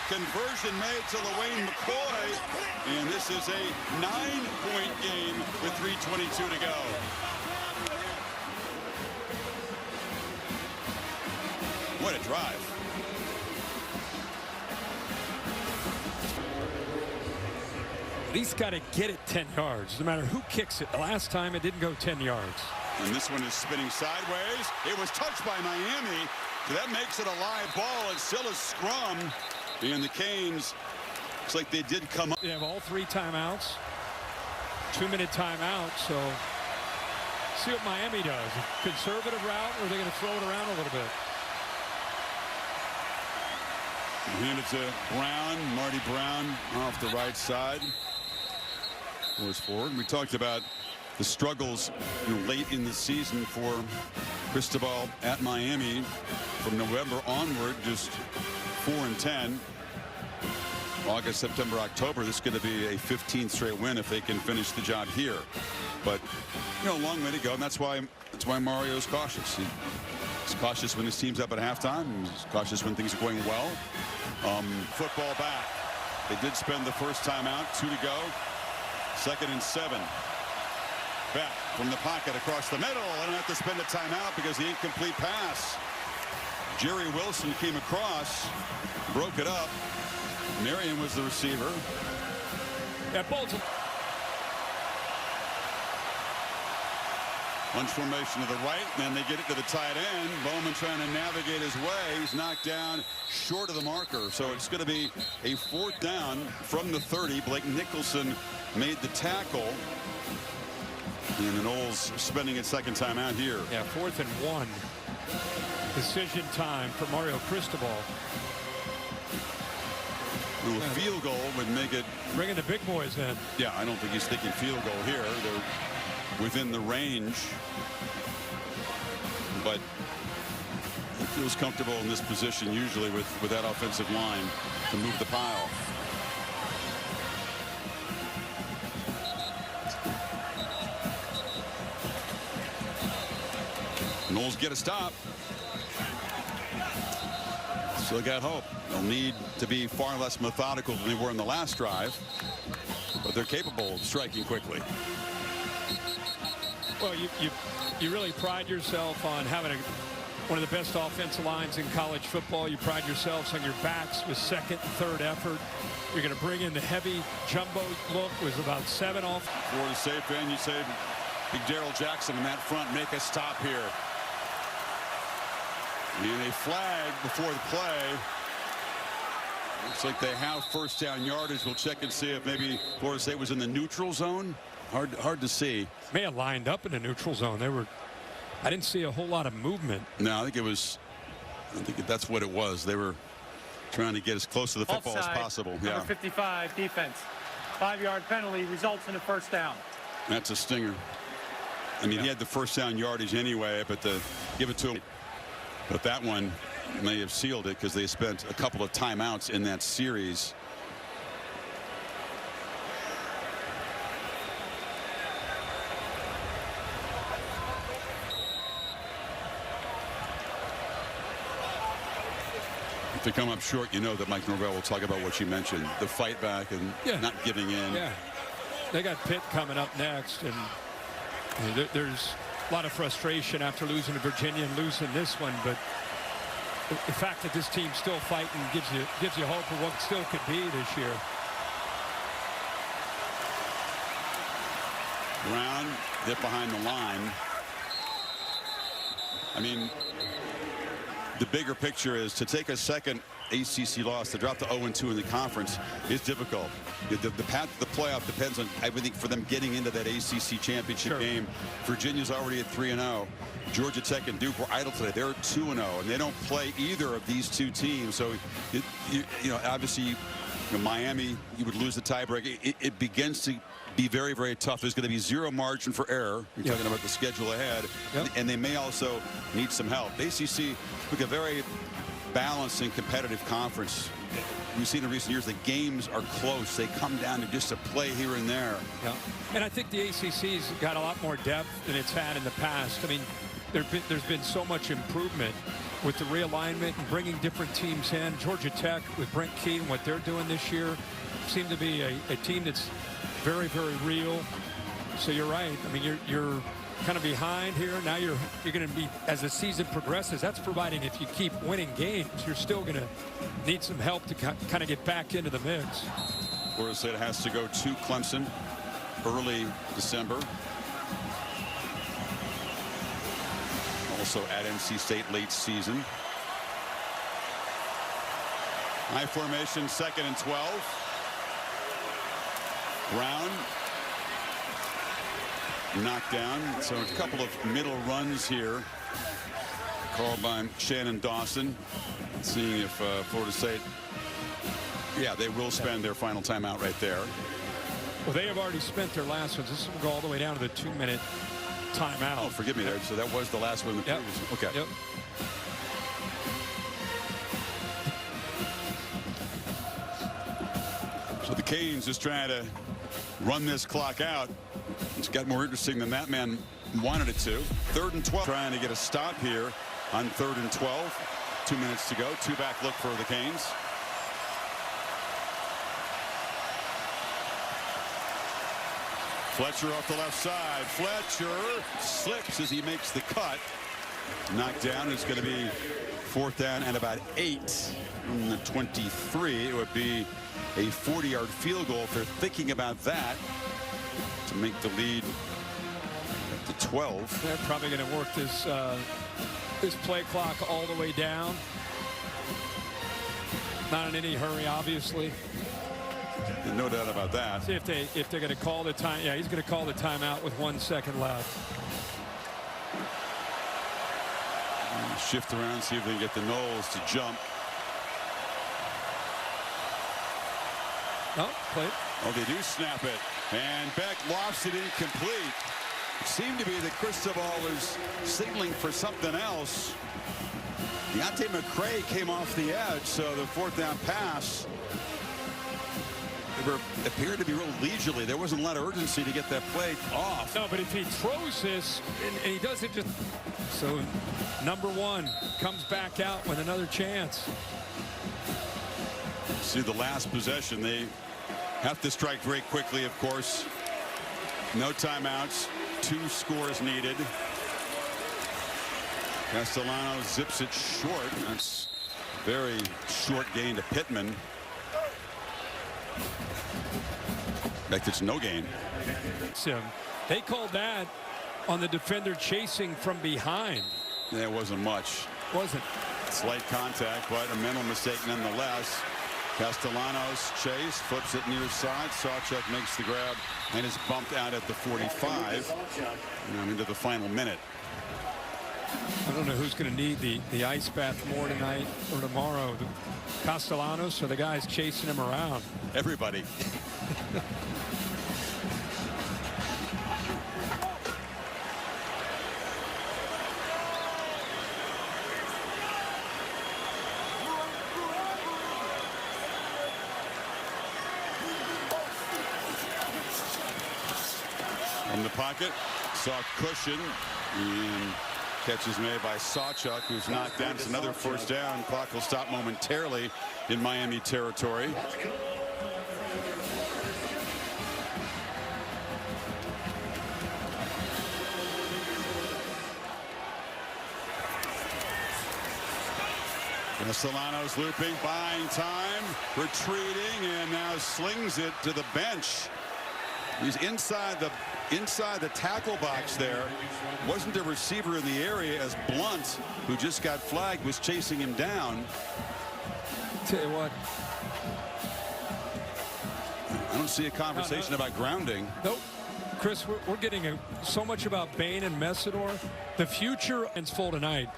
Conversion made to LaWayne McCoy. And this is a 9-point game with 3:22 to go. What a drive. At least got to get it 10 yards, no matter who kicks it. The last time it didn't go 10 yards. And this one is spinning sideways. It was touched by Miami. So that makes it a live ball. It's still a scrum. And the Canes, looks like they did come up. They have all 3 timeouts. 2-minute timeout. So see what Miami does. Conservative route, or are they going to throw it around a little bit? Hand it to Brown. Marty Brown off the right side. Goes forward. We talked about the struggles late in the season for Cristobal at Miami. From November onward, just 4-10. August, September, October, this is going to be a 15th straight win if they can finish the job here. But a long way to go, and that's why Mario's cautious. He's cautious when his team's up at halftime. He's cautious when things are going well. Football back. They did spend the first time out, 2 to go. 2nd and 7. Back from the pocket across the middle. I don't have to spend a timeout because the incomplete pass. Jerry Wilson came across, broke it up. Marion was the receiver. Yeah, Bolton. Bunch formation to the right, then they get it to the tight end. Bowman trying to navigate his way. He's knocked down short of the marker. So it's going to be a 4th down from the 30. Blake Nicholson made the tackle. And the Noles spending its 2nd time out here. Yeah, 4th and 1. Decision time for Mario Cristobal. A field goal would make it. Bringing the big boys in. Yeah, I don't think he's thinking field goal here. They're within the range. But he feels comfortable in this position usually with that offensive line to move the pile. Noles get a stop. Still got hope. They'll need to be far less methodical than they were in the last drive, but they're capable of striking quickly. Well, you really pride yourself on having one of the best offensive lines in college football. You pride yourselves on your backs with 2nd, 3rd effort. You're going to bring in the heavy jumbo look. Was about 7 off. For the safe end, you say Big Darrell Jackson in that front make a stop here. And a flag before the play. Looks like they have 1st down yardage. We'll check and see if maybe Florida State was in the neutral zone. Hard to see. May have lined up in the neutral zone. I didn't see a whole lot of movement. No, I think that's what it was. They were trying to get as close to the football Offside, as possible. Number 55 defense. 5-yard penalty results in a 1st down. That's a stinger. I mean, he had the 1st down yardage anyway, but to give it to him. But that one may have sealed it because they spent a couple of timeouts in that series. If they come up short, you know that Mike Norvell will talk about what you mentioned, the fight back and not giving in. Yeah, they got Pitt coming up next, and there's a lot of frustration after losing to Virginia and losing this one, but the fact that this team's still fighting gives you hope of what still could be this year. Brown hit behind the line. I mean, the bigger picture is to take a second ACC loss to drop to 0-2 in the conference is difficult. The path to the playoff depends on everything for them getting into that ACC championship game. Virginia's already at 3-0. Georgia Tech and Duke were idle today. They're 2-0, and they don't play either of these two teams. So, you know, obviously, Miami, you would lose the tiebreak. It begins to be very, very tough. There's going to be zero margin for error. You're talking about the schedule ahead, and they may also need some help. ACC took a very balanced and competitive conference. We've seen in recent years the games are close. They come down to just a play here and there. Yeah, and I think the ACC's got a lot more depth than it's had in the past. I mean, there's been so much improvement with the realignment and bringing different teams in. Georgia Tech with Brent Key and what they're doing this year seem to be a team that's very, very real. So you're right. I mean, you're kind of behind here. Now you're going to be, as the season progresses, that's providing if you keep winning games, you're still going to need some help to kind of get back into the mix. Florida State has to go to Clemson early December. Also at NC State late season. High formation, 2nd and 12. Brown knocked down. So a couple of middle runs here called by Shannon Dawson. Seeing if Florida State, they will spend their final timeout right there. Well, they have already spent their last ones. This will go all the way down to the 2-minute timeout. Oh, forgive me there. So that was the last one. Okay. Yep. So the Canes just trying to run this clock out. It's got more interesting than that man wanted it to. 3rd and 12. Trying to get a stop here on 3rd and 12. 2 minutes to go. 2-back look for the Canes. Fletcher off the left side. Fletcher slips as he makes the cut. Knocked down. It's going to be 4th down and about 8 from the 23. It would be a 40-yard field goal if they're thinking about that to make the lead to 12. They're probably going to work this play clock all the way down. Not in any hurry, obviously. No doubt about that. See if they're going to call the time. Yeah, he's going to call the timeout with 1 second left. Shift around, see if they can get the Knowles to jump. Oh, play. Oh, they do snap it. And Beck lofts it incomplete. It seemed to be that Cristobal was signaling for something else. Deontay McCray came off the edge, so the 4th down pass appeared to be real leisurely. There wasn't a lot of urgency to get that play off. No, but if he throws this and he does it just so number 1 comes back out with another chance. See the last possession. They have to strike very quickly, of course. No timeouts. 2 scores needed. Castellano zips it short. That's very short gain to Pittman. In fact, it's no gain. They called that on the defender chasing from behind. There wasn't much. Wasn't. Slight contact, but a mental mistake nonetheless. Castellanos chase, flips it near side. Sawchuk makes the grab and is bumped out at the 45. And into the final minute. I don't know who's going to need the ice bath more tonight or tomorrow. Castellanos or the guys chasing him around? Everybody. From the pocket, saw cushion, and catch is made by Sawchuk, who's knocked down. It's another 1st down. Clock will stop momentarily in Miami territory. Castellanos looping, buying time, retreating, and now slings it to the bench. He's inside the tackle box there. Wasn't a receiver in the area as Blunt, who just got flagged, was chasing him down. Tell you what. I don't see a conversation about grounding. Nope. Chris, we're getting so much about Bain and Messidor. The future ends full tonight.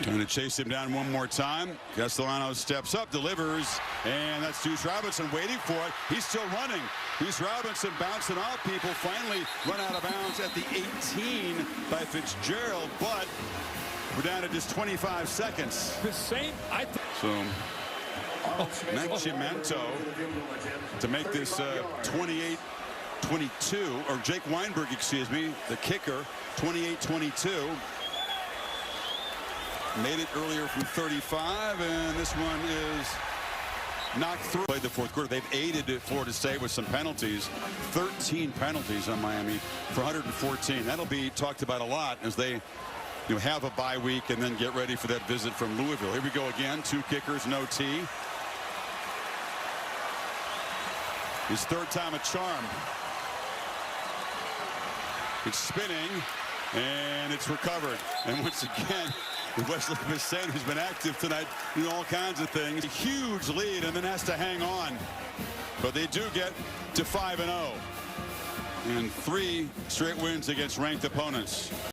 Going to chase him down one more time. Castellanos steps up, delivers, and that's Deuce Robinson waiting for it. He's still running. Deuce Robinson bouncing off people, finally run out of bounds at the 18 by Fitzgerald, but we're down to just 25 seconds. The same, So, Nascimento to make this 28-22, or Jake Weinberg, excuse me, the kicker, 28-22. Made it earlier from 35, and this one is knocked through. Played the 4th quarter. They've aided Florida State with some penalties. 13 penalties on Miami for 114. That'll be talked about a lot as they have a bye week and then get ready for that visit from Louisville. Here we go again. 2 kickers, no tee. His 3rd time a charm. It's spinning, and it's recovered. And once again, Wesley Bissett, who's been active tonight, doing all kinds of things. A huge lead and then has to hang on. But they do get to 5-0. And 3 straight wins against ranked opponents.